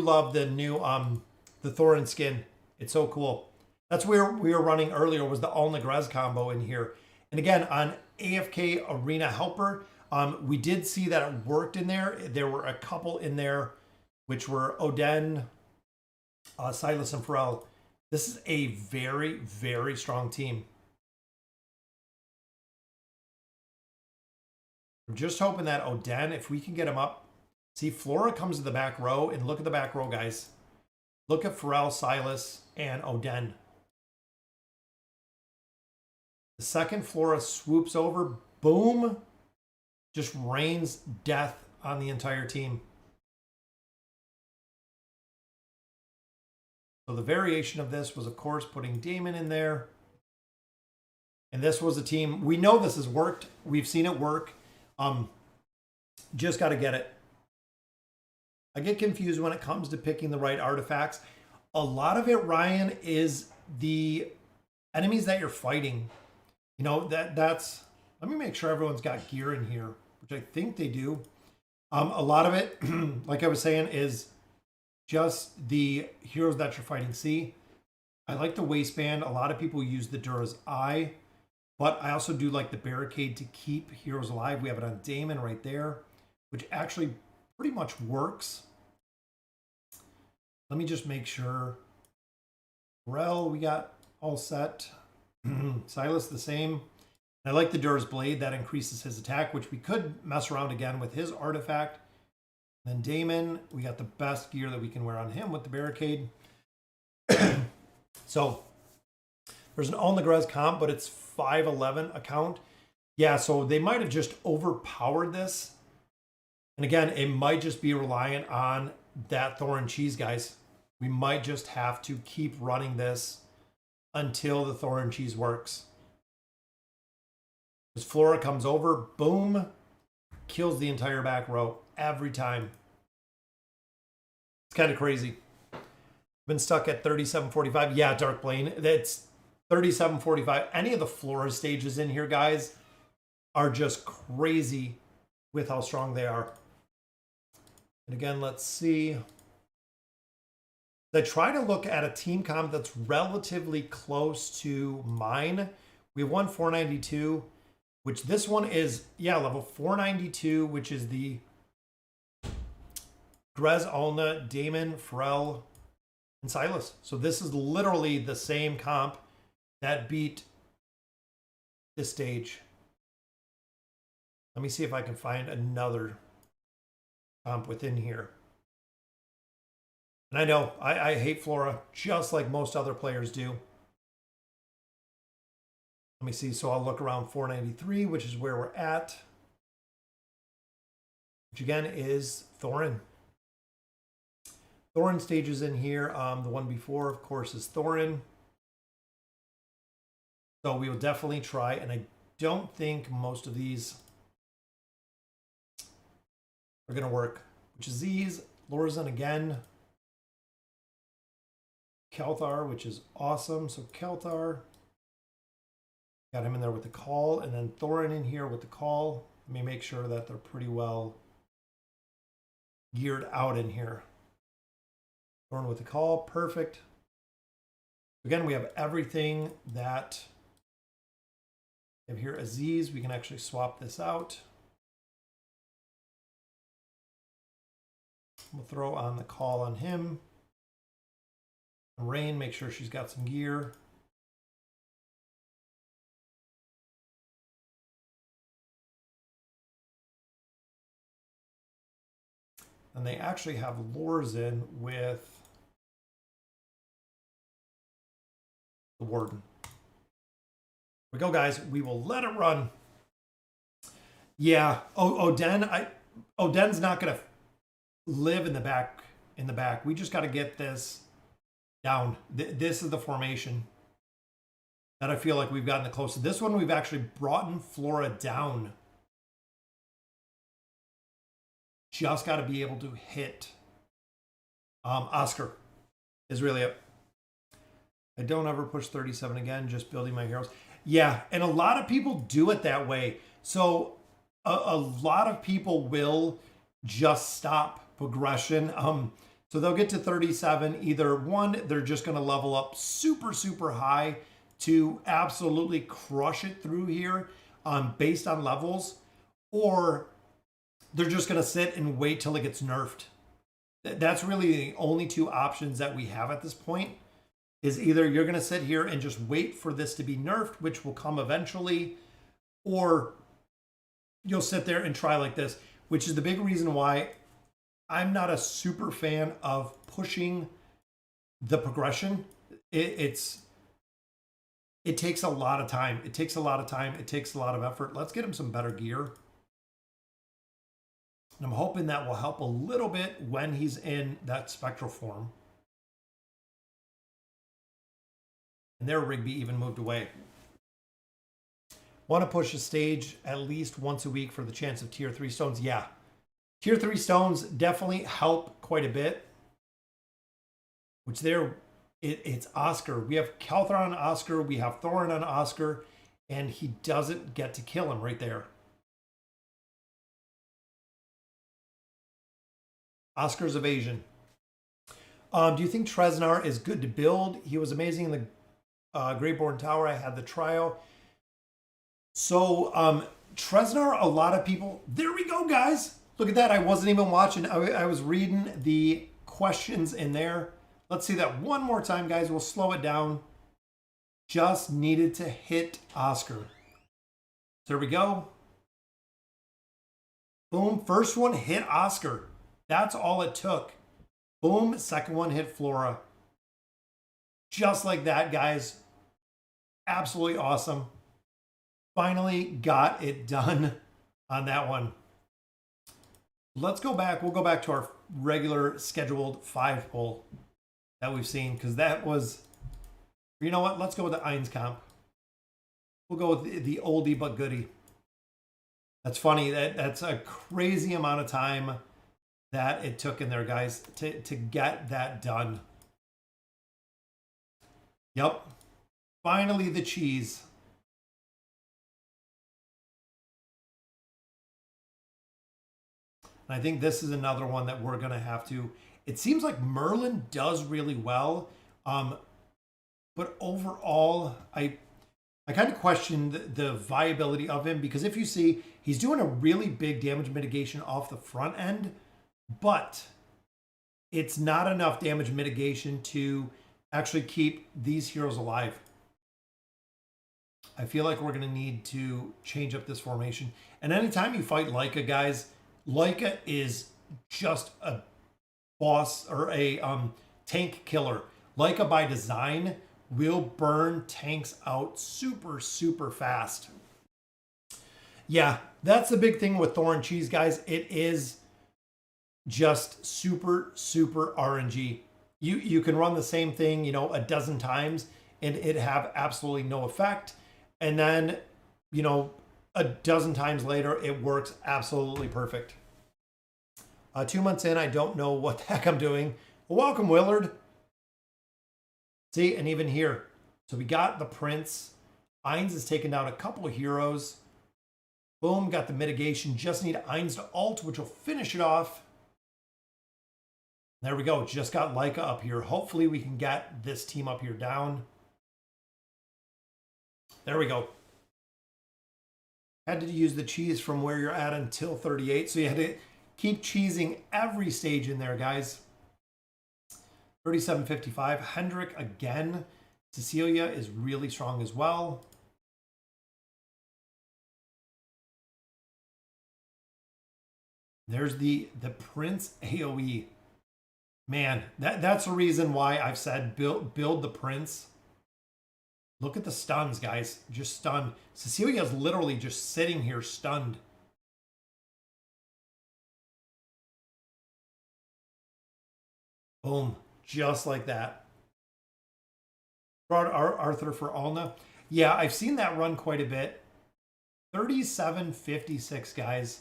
love the new the Thorin skin. It's so cool. That's where we were running earlier, was the All Negrez combo in here. And again, on AFK Arena Helper, we did see that it worked in there. There were a couple in there, which were Oden, Silas, and Pharrell. This is a very, very strong team. I'm just hoping that Oden, if we can get him up. See, Flora comes to the back row, and look at the back row, guys. Look at Pharrell, Silas, and Oden. The second Flora swoops over, boom, just rains death on the entire team. So the variation of this was, of course, putting Damon in there. And this was a team, we know this has worked. We've seen it work. Just got to get it. I get confused when it comes to picking the right artifacts. A lot of it, Ryan, is the enemies that you're fighting. You know, that's, let me make sure everyone's got gear in here, which I think they do. A lot of it, like I was saying, is just the heroes that you're fighting. See, I like the waistband. A lot of people use the Dura's Eye, but I also do like the barricade to keep heroes alive. We have it on Damon right there, which actually pretty much works. Let me just make sure. Rel, we got all set. Silas, the same. I like the Dura's Blade. That increases his attack, which we could mess around again with his artifact. Then Damon, we got the best gear that we can wear on him with the barricade. So there's an All Negrez comp, but it's 511 account. Yeah, so they might have just overpowered this. And again, it might just be reliant on that Thorin cheese, guys. We might just have to keep running this until the Thorin cheese works. As Flora comes over, boom, kills the entire back row every time. It's kind of crazy. Been stuck at 3745. Yeah, Dark Blaine, that's 3745. Any of the Flora stages in here, guys, are just crazy with how strong they are. And again, let's see. I try to look at a team comp that's relatively close to mine. We have one 492, which this one is, yeah, level 492, which is the Grez, Alna, Damon, Pharrell, and Silas. So this is literally the same comp that beat this stage. Let me see if I can find another comp within here. And I know I hate Flora just like most other players do. Let me see. So I'll look around 493, which is where we're at, which again is Thorin. Thorin stages in here. The one before, of course, is Thorin. So we will definitely try. And I don't think most of these are going to work, which is these. Lorzan again. Kelthar, which is awesome. So Kelthar, got him in there with the call, and then Thorin in here with the call. Let me make sure that they're pretty well geared out in here. Thorin with the call, perfect. Again, we have everything that we have here. Aziz, we can actually swap this out. We'll throw on the call on him. Rain, make sure she's got some gear. And they actually have Lorzan with the Warden. Here we go, guys. We will let it run. Yeah. Oden's not gonna live in the back. We just got to get this down. This is the formation that I feel like we've gotten the closest. This one we've actually brought in Flora down. Just got to be able to hit. Oscar is really it. I don't ever push 37 again, just building my heroes. Yeah, and a lot of people do it that way. So a lot of people will just stop progression. So they'll get to 37. Either one, they're just going to level up super, super high to absolutely crush it through here based on levels, or they're just going to sit and wait till it gets nerfed. That's really the only two options that we have at this point, is either you're going to sit here and just wait for this to be nerfed, which will come eventually, or you'll sit there and try like this, which is the big reason why I'm not a super fan of pushing the progression. It takes a lot of time. It takes a lot of effort. Let's get him some better gear. And I'm hoping that will help a little bit when he's in that spectral form. And there, Rigby even moved away. Want to push a stage at least once a week for the chance of tier 3 stones? Yeah. Tier 3 stones definitely help quite a bit. Which there, it's Oscar. We have Kelthar on Oscar. We have Thorin on Oscar. and he doesn't get to kill him right there. Oscar's evasion. Do you think Treznar is good to build? He was amazing in the Greatborn Tower. I had the trial. So Treznar, a lot of people. There we go, guys. Look at that. I wasn't even watching. I was reading the questions in there. Let's see that one more time, guys. We'll slow it down. Just needed to hit Oscar. There we go. Boom. First one hit Oscar. That's all it took. Boom. Second one hit Flora. Just like that, guys. Absolutely awesome. Finally got it done on that one. Let's go back. We'll go back to our regular scheduled 5 pull that we've seen, because that was, you know what? Let's go with the Eins comp. We'll go with the oldie but goodie. That's funny. That's a crazy amount of time that it took in there, guys, to get that done. Yep. Finally, the cheese. And I think this is another one that we're going to have to. It seems like Merlin does really well. But overall, I kind of question the viability of him, because if you see, he's doing a really big damage mitigation off the front end, but it's not enough damage mitigation to actually keep these heroes alive. I feel like we're going to need to change up this formation. And anytime you fight Leica, guys, Leica is just a boss or a tank killer. Leica by design will burn tanks out super, super fast. Yeah, that's the big thing with Thor and Cheese, guys. It is just super, super RNG. You can run the same thing, you know, a dozen times and it have absolutely no effect. And then, you know, a dozen times later, it works absolutely perfect. 2 months in, I don't know what the heck I'm doing. Well, welcome, Willard. See, and even here. So we got the Prince. Eins has taken down a couple of heroes. Boom, got the mitigation. Just need Eins to ult, which will finish it off. There we go. Just got Leica up here. Hopefully we can get this team up here down. There we go. Had to use the cheese from where you're at until 38. So you had to keep cheesing every stage in there, guys. 37.55. Hendrik again. Cecilia is really strong as well. There's the Prince AoE. Man, that's the reason why I've said build the Prince. Look at the stuns, guys. Just stunned. Cecilia's literally just sitting here stunned. Boom. Just like that. Brought Arthur for Alna. Yeah, I've seen that run quite a bit. 37.56, guys.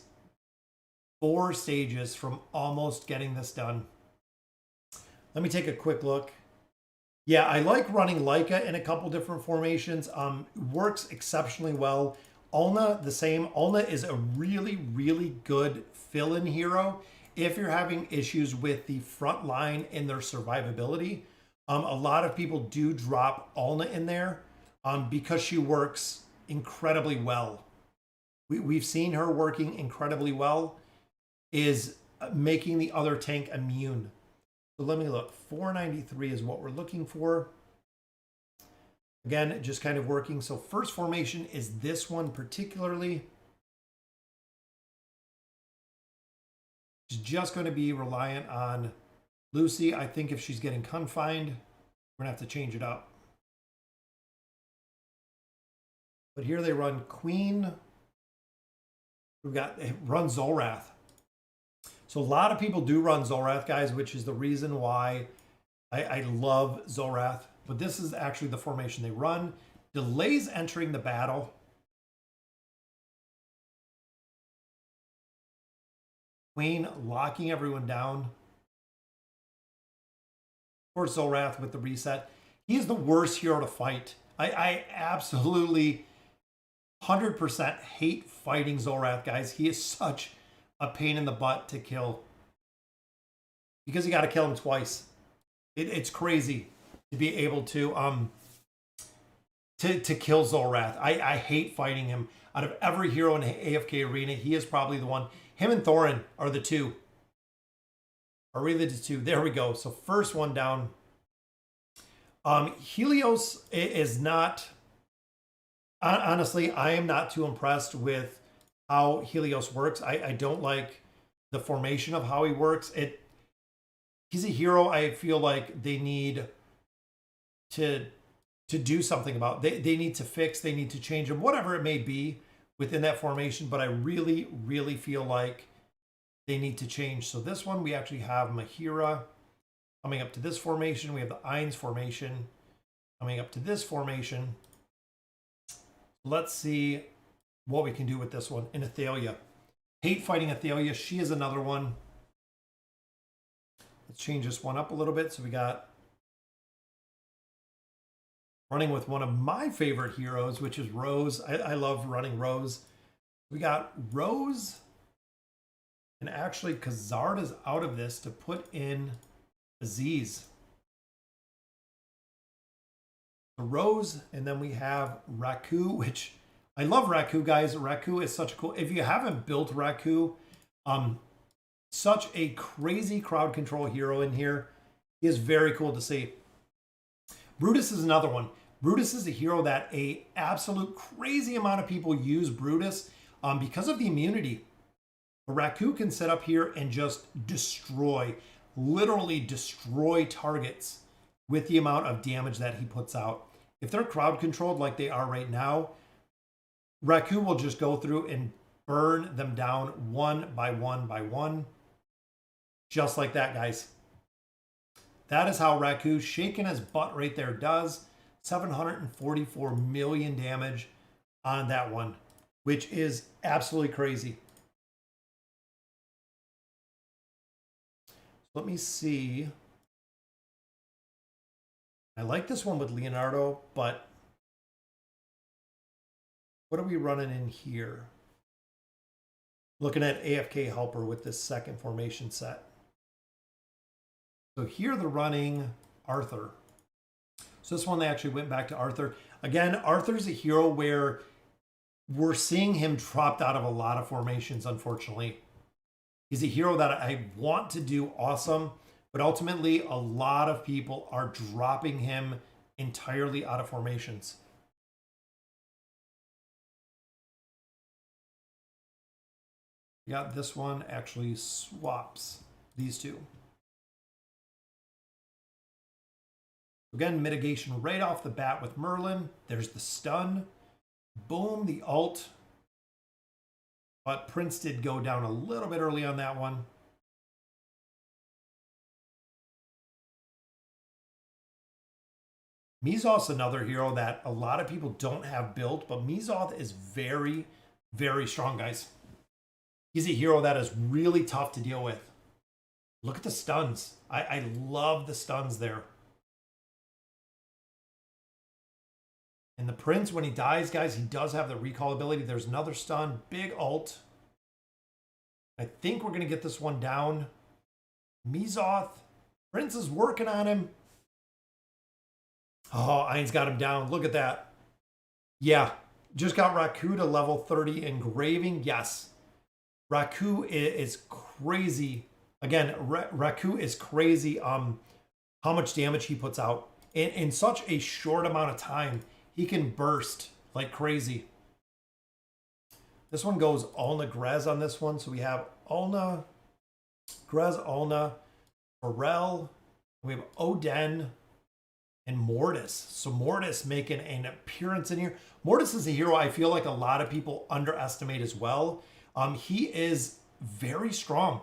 4 stages from almost getting this done. Let me take a quick look. Yeah, I like running Leica in a couple different formations. Works exceptionally well. Alna, the same. Alna is a really, really good fill-in hero if you're having issues with the front line and their survivability. A lot of people do drop Alna in there because she works incredibly well. We've seen her working incredibly well, is making the other tank immune. So let me look. 493 is what we're looking for. Again, just kind of working. So first formation is this one particularly. It's just going to be reliant on Lucy. I think if she's getting confined, we're going to have to change it up. But here they run Queen. We've got run Zolrath. So a lot of people do run Zolrath, guys, which is the reason why I love Zolrath. But this is actually the formation they run. Delays entering the battle. Queen locking everyone down. Of course, Zolrath with the reset. He is the worst hero to fight. I absolutely 100% hate fighting Zorath, guys. He is such a pain in the butt to kill. Because you got to kill him twice. It's crazy to be able to kill Zorath. I hate fighting him. Out of every hero in AFK Arena, he is probably the one. Him and Thorin are the two. Are really the two. There we go. So first one down. Haleus is not... Honestly, I am not too impressed with how Haleus works. I don't like the formation of how he works. He's a hero I feel like they need to do something about. They need to fix, they need to change him, whatever it may be within that formation. But I really, really feel like they need to change. So this one, we actually have Mahira coming up to this formation. We have the Ainz formation coming up to this formation. Let's see what we can do with this one. In Athalia. Hate fighting Athalia. She is another one. Let's change this one up a little bit. So we got running with one of my favorite heroes, which is Rose. I love running Rose. We got Rose. And actually, Khazard is out of this to put in Aziz. Rose, and then we have Raku, which I love Raku, guys. Raku is such a cool... If you haven't built Raku, such a crazy crowd control hero in here. He is very cool to see. Brutus is another one. Brutus is a hero that a absolute crazy amount of people use Brutus because of the immunity. Raku can sit up here and just destroy, literally destroy targets with the amount of damage that he puts out. If they're crowd controlled like they are right now, Raku will just go through and burn them down one by one by one. Just like that, guys. That is how Raku, shaking his butt right there, does 744 million damage on that one, which is absolutely crazy. Let me see. I like this one with Leonardo, but what are we running in here? Looking at AFK Helper with this second formation set. So here they're running Arthur. So this one, they actually went back to Arthur. Again, Arthur's a hero where we're seeing him dropped out of a lot of formations, unfortunately. He's a hero that I want to do awesome, but ultimately a lot of people are dropping him entirely out of formations. We got this one actually swaps these two. Again, mitigation right off the bat with Merlin. There's the stun. Boom, the ult. But Prince did go down a little bit early on that one. Mizoth's another hero that a lot of people don't have built, but Mizoth is very, very strong, guys. He's a hero that is really tough to deal with. Look at the stuns. I love the stuns there. And the Prince, when he dies, guys, he does have the recall ability. There's another stun. Big ult. I think we're going to get this one down. Mizoth. Prince is working on him. Oh, Ainz got him down. Look at that. Yeah. Just got Raku to level 30 engraving. Yes. Raku is crazy. Again, Raku is crazy how much damage he puts out. In such a short amount of time, he can burst like crazy. This one goes Ulna Grez on this one. So we have Ulna, Grez, Ulna, Pharrell. We have Oden and Mortis. So Mortis making an appearance in here. Mortis is a hero I feel like a lot of people underestimate as well. He is very strong.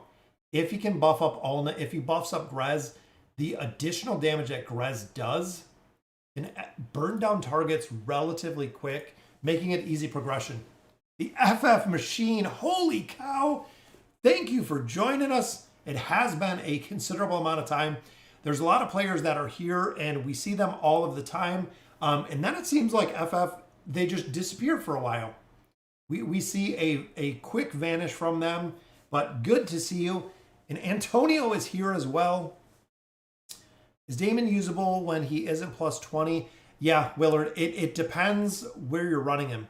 If he can buff up Ulna, if he buffs up Grez, the additional damage that Grez does can burn down targets relatively quick, making it easy progression. The FF Machine, holy cow! Thank you for joining us. It has been a considerable amount of time. There's a lot of players that are here and we see them all of the time. And then it seems like FF, they just disappear for a while. We see a quick vanish from them, but good to see you. And Antonio is here as well. Is Damon usable when he isn't plus 20? Yeah, Willard, it depends where you're running him.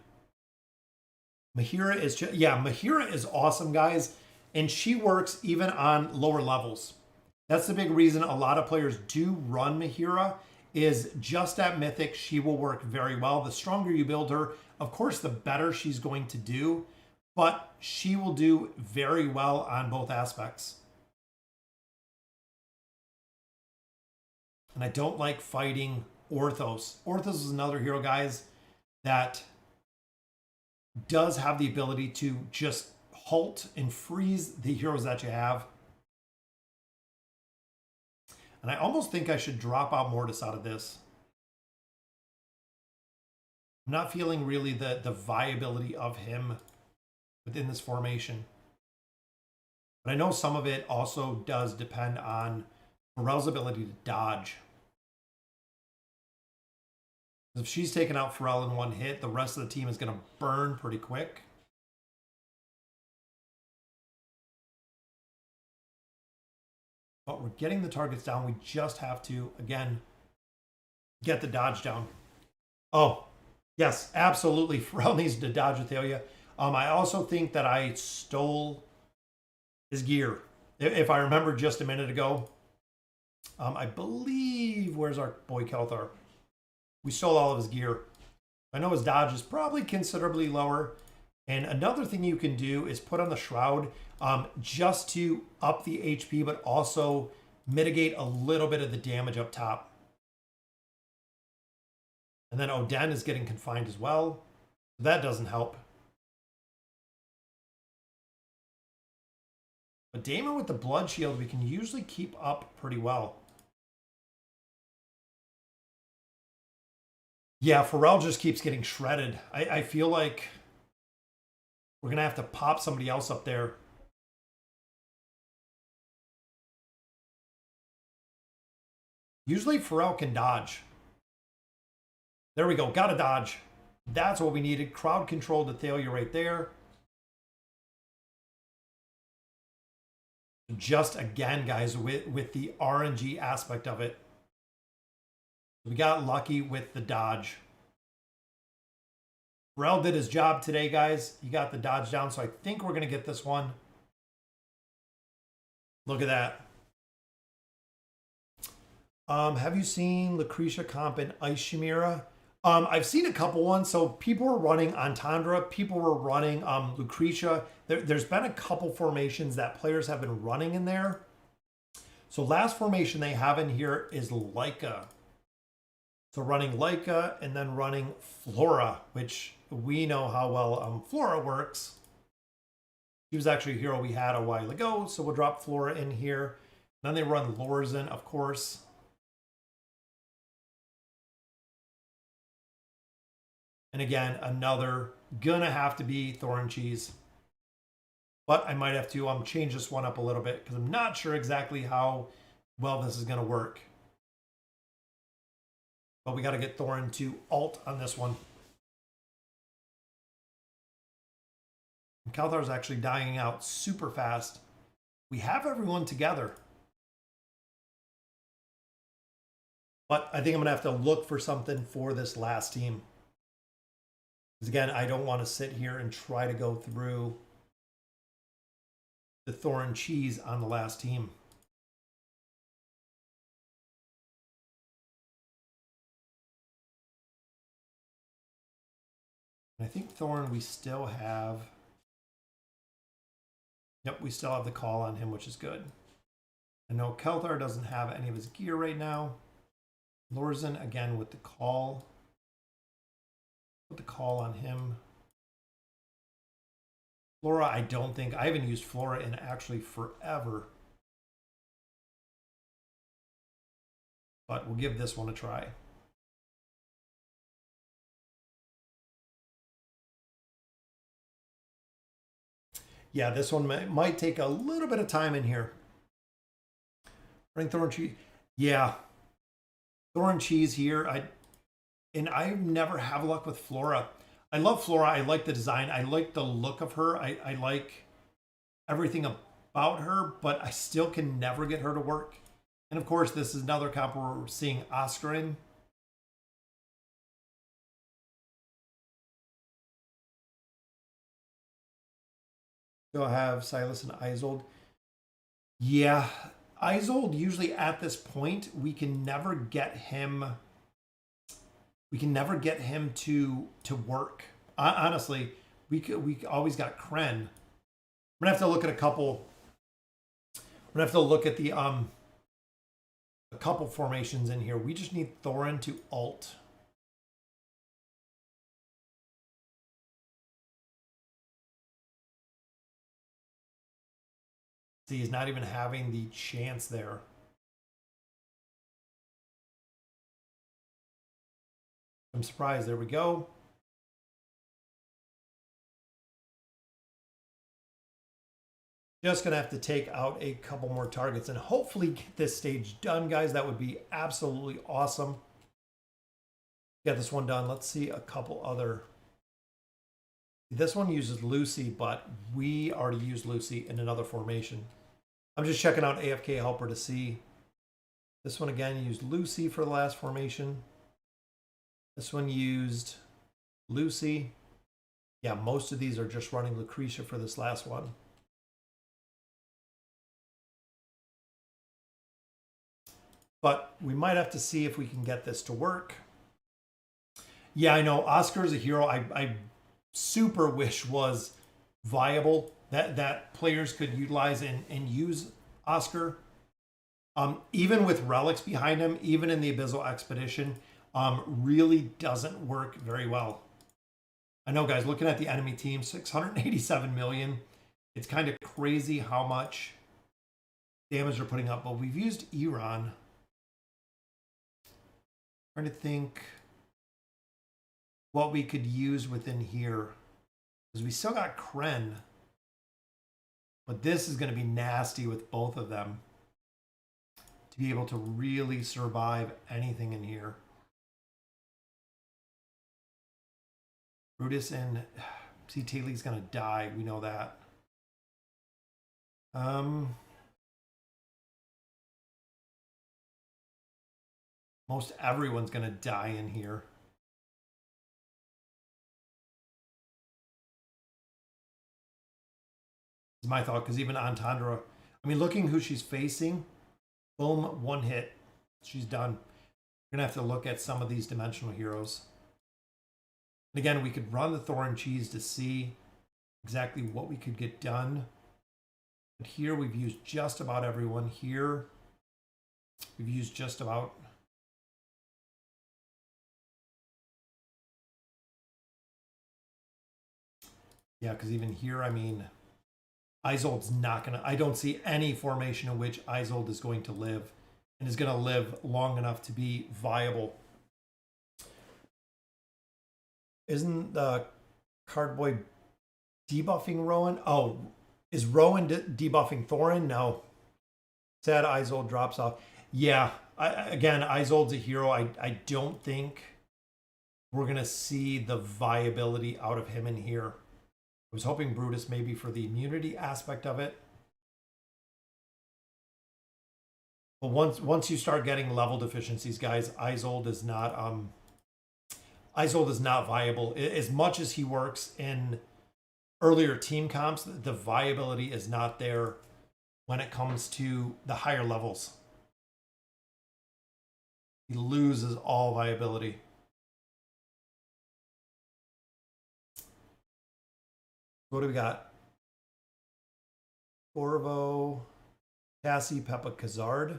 Mahira is just, yeah, Mahira is awesome, guys. And she works even on lower levels. That's the big reason a lot of players do run Mahira, is just at Mythic, she will work very well. The stronger you build her, of course, the better she's going to do, but she will do very well on both aspects. And I don't like fighting Orthos. Orthos is another hero, guys, that does have the ability to just halt and freeze the heroes that you have. And I almost think I should drop out Mortis out of this. I'm not feeling really the viability of him within this formation. But I know some of it also does depend on Pharrell's ability to dodge. If she's taken out Pharrell in one hit, the rest of the team is going to burn pretty quick. But we're getting the targets down. We just have to, again, get the dodge down. Oh, yes, absolutely. Pharrell needs to dodge Athalia. I also think that I stole his gear. If I remember just a minute ago, I believe, where's our boy Kelthar? We stole all of his gear. I know his dodge is probably considerably lower. And another thing you can do is put on the Shroud just to up the HP, but also mitigate a little bit of the damage up top. And then Oden is getting confined as well. That doesn't help. But Damon with the Blood Shield, we can usually keep up pretty well. Yeah, Pharrell just keeps getting shredded. I feel like we're going to have to pop somebody else up there. Usually Pharrell can dodge. There we go. Got to dodge. That's what we needed. Crowd controlled Athalia right there. Just again, guys, with the RNG aspect of it. We got lucky with the dodge. Pharrell did his job today, guys. He got the dodge down, so I think we're going to get this one. Look at that. Have you seen Lucretia comp in Ice Chimera? I've seen a couple ones. So people were running Entendre. People were running Lucretia. There's been a couple formations that players have been running in there. So last formation they have in here is Leica. So running Leica and then running Flora, which we know how well Flora works. She was actually a hero we had a while ago, so we'll drop Flora in here. Then they run Lorzen, of course. And again, another gonna have to be Thorn Cheese. But I might have to change this one up a little bit because I'm not sure exactly how well this is gonna work. But we got to get Thorin to alt on this one. Kelthar is actually dying out super fast. We have everyone together. But I think I'm going to have to look for something for this last team. Because again, I don't want to sit here and try to go through the Thorin cheese on the last team. I think Thorn, we still have... Yep, we still have the call on him, which is good. I know Kelthar doesn't have any of his gear right now. Lorzen, again, with the call. Put the call on him. Flora, I don't think... I haven't used Flora in actually forever. But we'll give this one a try. Yeah, this one might take a little bit of time in here. Bring Thorn Cheese. Yeah. Thorn Cheese here. I never have luck with Flora. I love Flora. I like the design. I like the look of her. I like everything about her, but I still can never get her to work. And of course, this is another comp where we're seeing Oscar in. Still have Silas and Isolde. Yeah, Isolde usually at this point, we can never get him. We can never get him to work. Honestly, we always got Kren. We're gonna have to look at a couple. We're gonna have to look at the a couple formations in here. We just need Thorin to ult. See, he's not even having the chance there. I'm surprised. There we go. Just going to have to take out a couple more targets and hopefully get this stage done, guys. That would be absolutely awesome. Get this one done. Let's see a couple other. This one uses Lucy, but we already used Lucy in another formation. I'm just checking out AFK Helper to see. This one again used Lucy for the last formation. This one used Lucy. Yeah, most of these are just running Lucretia for this last one. But we might have to see if we can get this to work. Yeah, I know Oscar is a hero I super wish was viable, that players could utilize and use Oscar. Even with relics behind him, even in the Abyssal Expedition, really doesn't work very well. I know, guys, looking at the enemy team, 687 million. It's kind of crazy how much damage they're putting up, but we've used Iran. Trying to think what we could use within here, because we still got Kren, but this is going to be nasty with both of them to be able to really survive anything in here. Brutus and see, Taylor's going to die. We know that. Most everyone's going to die in here. Is my thought, because even Antandra, I mean, looking who she's facing, boom, one hit, she's done. We're going to have to look at some of these dimensional heroes. And again, we could run the Thorin cheese to see exactly what we could get done. But here we've used just about everyone. Here we've used just about. Yeah, because even here, I mean, Isolde's not going to, I don't see any formation in which Isolde is going to live and is going to live long enough to be viable. Isn't the Cardboy debuffing Rowan? Oh, is Rowan debuffing Thorin? No. Sad Isolde drops off. Yeah, again, Isolde's a hero. I don't think we're going to see the viability out of him in here. I was hoping Brutus maybe for the immunity aspect of it. But once you start getting level deficiencies, guys, Isolde is not viable. As much as he works in earlier team comps, the viability is not there when it comes to the higher levels. He loses all viability. What do we got? Corvo, Cassie, Peppa, Kazard.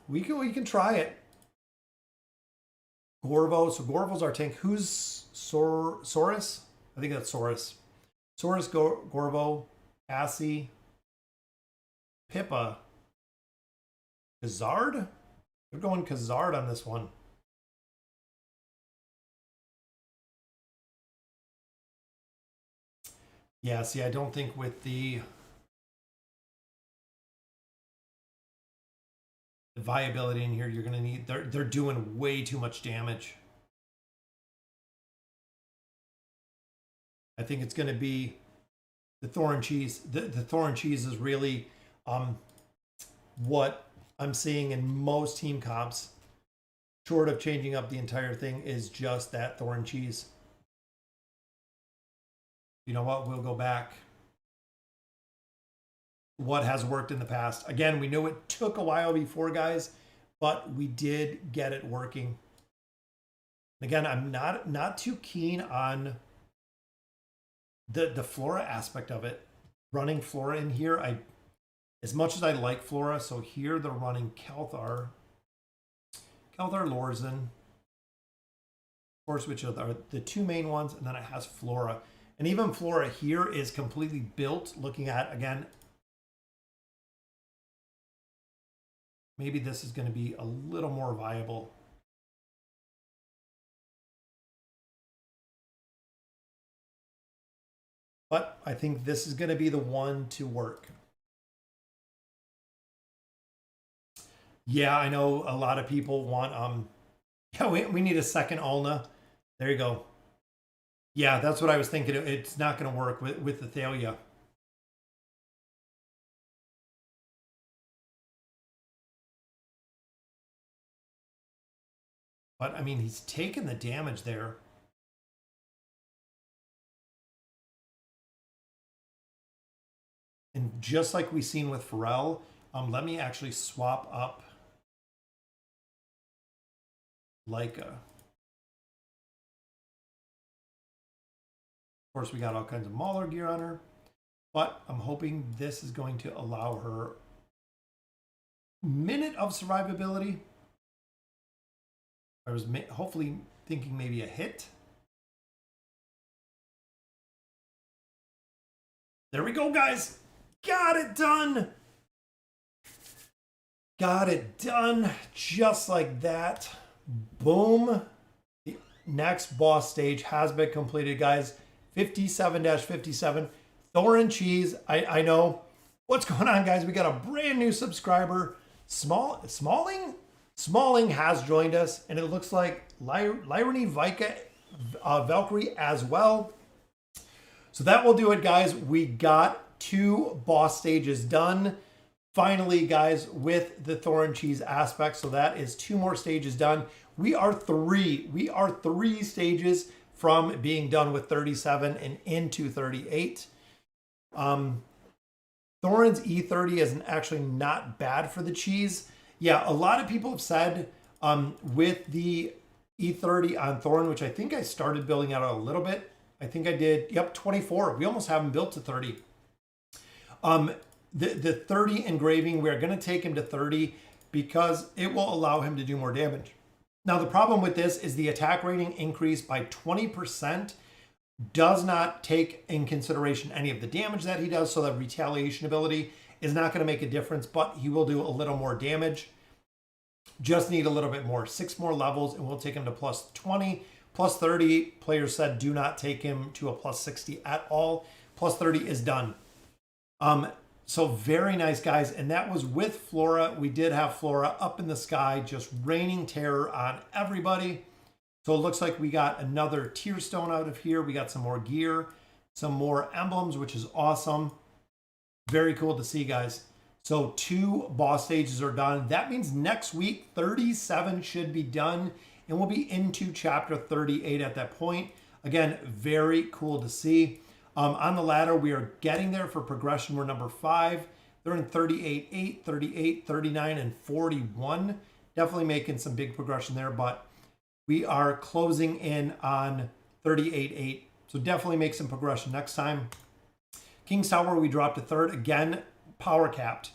We can try it. Gorvo. So Gorvo's our tank. Who's Saurus? I think that's Saurus. Saurus, Gorvo, Cassie, Pippa, Kazard? We're going Kazard on this one. Yeah, see, I don't think with the viability in here, you're going to need, they're doing way too much damage. I think it's going to be the Thorn Cheese. The Thorn Cheese is really what I'm seeing in most team comps, short of changing up the entire thing, is just that Thorn Cheese. You know what? We'll go back. What has worked in the past. Again, we knew it took a while before, guys, but we did get it working. Again, I'm not too keen on the Flora aspect of it. Running Flora in here, as much as I like Flora, so here they're running Kelthar Lorzen, of course, which are the two main ones, and then it has Flora. And even Flora here is completely built, looking at, again, maybe this is going to be a little more viable. But I think this is going to be the one to work. Yeah, I know a lot of people want, yeah, we need a second Ulna. There you go. Yeah, that's what I was thinking. It's not going to work with the Thalia. But, I mean, he's taken the damage there. And just like we've seen with Pharrell, let me actually swap up Leica. Of course, we got all kinds of Mauler gear on her, but I'm hoping this is going to allow her minute of survivability. I was hopefully thinking maybe a hit. There we go, guys. Got it done. Got it done just like that. Boom. The next boss stage has been completed, guys. 57-57. Thorn Cheese. I know. What's going on, guys? We got a brand new subscriber. Smalling has joined us, and it looks like Lyrony Valkyrie as well. So that will do it, guys. We got 2 boss stages done. Finally, guys, with the Thorn Cheese aspect. So that is 2 more stages done. We are 3 stages from being done with 37 and into 38. Thorin's E30 is actually not bad for the cheese. Yeah, a lot of people have said with the E30 on Thorin, which I think I started building out a little bit. I think I did, yep, 24. We almost have him built to 30. The 30 engraving, we're going to take him to 30 because it will allow him to do more damage. Now, the problem with this is the attack rating increase by 20% does not take in consideration any of the damage that he does, so that retaliation ability is not going to make a difference, but he will do a little more damage. Just need a little bit more. 6 more levels, and we'll take him to plus 20. Plus 30, players said do not take him to a plus 60 at all. Plus 30 is done. So very nice, guys. And that was with Flora. We did have Flora up in the sky, just raining terror on everybody. So it looks like we got another tier stone out of here. We got some more gear, some more emblems, which is awesome. Very cool to see, guys. So 2 boss stages are done. That means next week, 37 should be done. And we'll be into chapter 38 at that point. Again, very cool to see. On the ladder, we are getting there for progression. We're number 5. They're in 38, 38, 39, and 41. Definitely making some big progression there, but we are closing in on 38.8. So definitely make some progression next time. King's Tower, we dropped to 3rd. Again, power capped.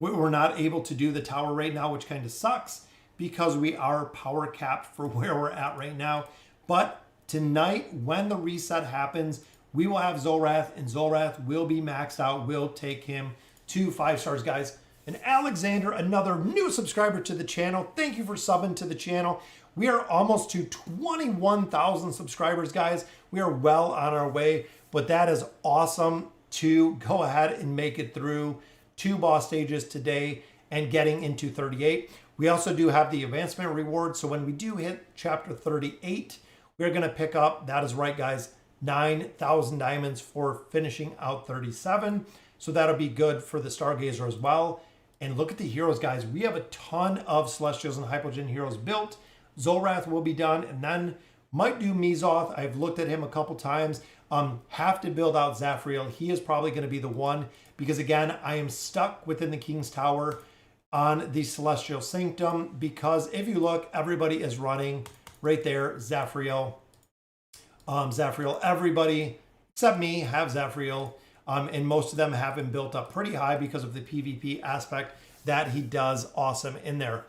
We're not able to do the tower right now, which kind of sucks because we are power capped for where we're at right now. But tonight, when the reset happens, we will have Zolrath, and Zolrath will be maxed out. We'll take him to 5 stars, guys. And Alexander, another new subscriber to the channel. Thank you for subbing to the channel. We are almost to 21,000 subscribers, guys. We are well on our way, but that is awesome to go ahead and make it through 2 boss stages today and getting into 38. We also do have the advancement reward. So when we do hit chapter 38, we're going to pick up, that is right, guys, 9,000 diamonds for finishing out 37. So that'll be good for the Stargazer as well. And look at the heroes, guys. We have a ton of Celestials and Hypogean heroes built. Zolrath will be done, and then might do Mizoth. I've looked at him a couple times. Have to build out Zafriel. He is probably going to be the one because, again, I am stuck within the King's Tower on the Celestial Sanctum because if you look, everybody is running right there, Zafriel. Zafriel, everybody except me have Zafriel. And most of them have him built up pretty high because of the PvP aspect that he does awesome in there.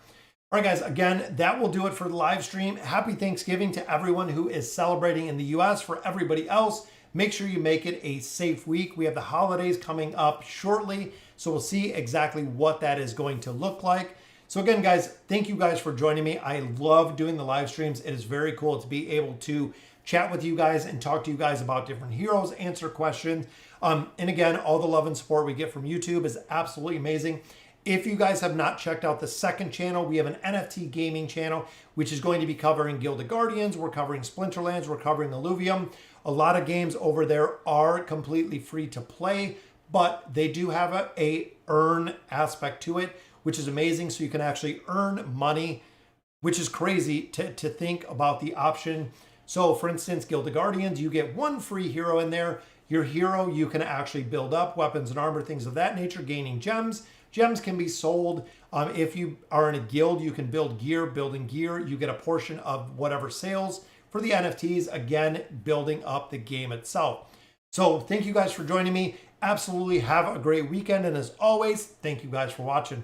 All right, guys, again, that will do it for the live stream. Happy Thanksgiving to everyone who is celebrating in the US. For everybody else, make sure you make it a safe week. We have the holidays coming up shortly, so we'll see exactly what that is going to look like. So again, guys, thank you guys for joining me. I love doing the live streams. It is very cool to be able to chat with you guys and talk to you guys about different heroes, answer questions. And again, all the love and support we get from YouTube is absolutely amazing. If you guys have not checked out the second channel, we have an NFT gaming channel, which is going to be covering Gilded Guardians. We're covering Splinterlands. We're covering Illuvium. A lot of games over there are completely free to play, but they do have a earn aspect to it, which is amazing. So you can actually earn money, which is crazy to think about the option. So for instance, Gilded Guardians, you get one free hero in there. Your hero, you can actually build up weapons and armor, things of that nature, gaining gems. Gems can be sold. If you are in a guild, you can build gear. Building gear, you get a portion of whatever sales for the NFTs, again, building up the game itself. So thank you guys for joining me. Absolutely have a great weekend. And as always, thank you guys for watching.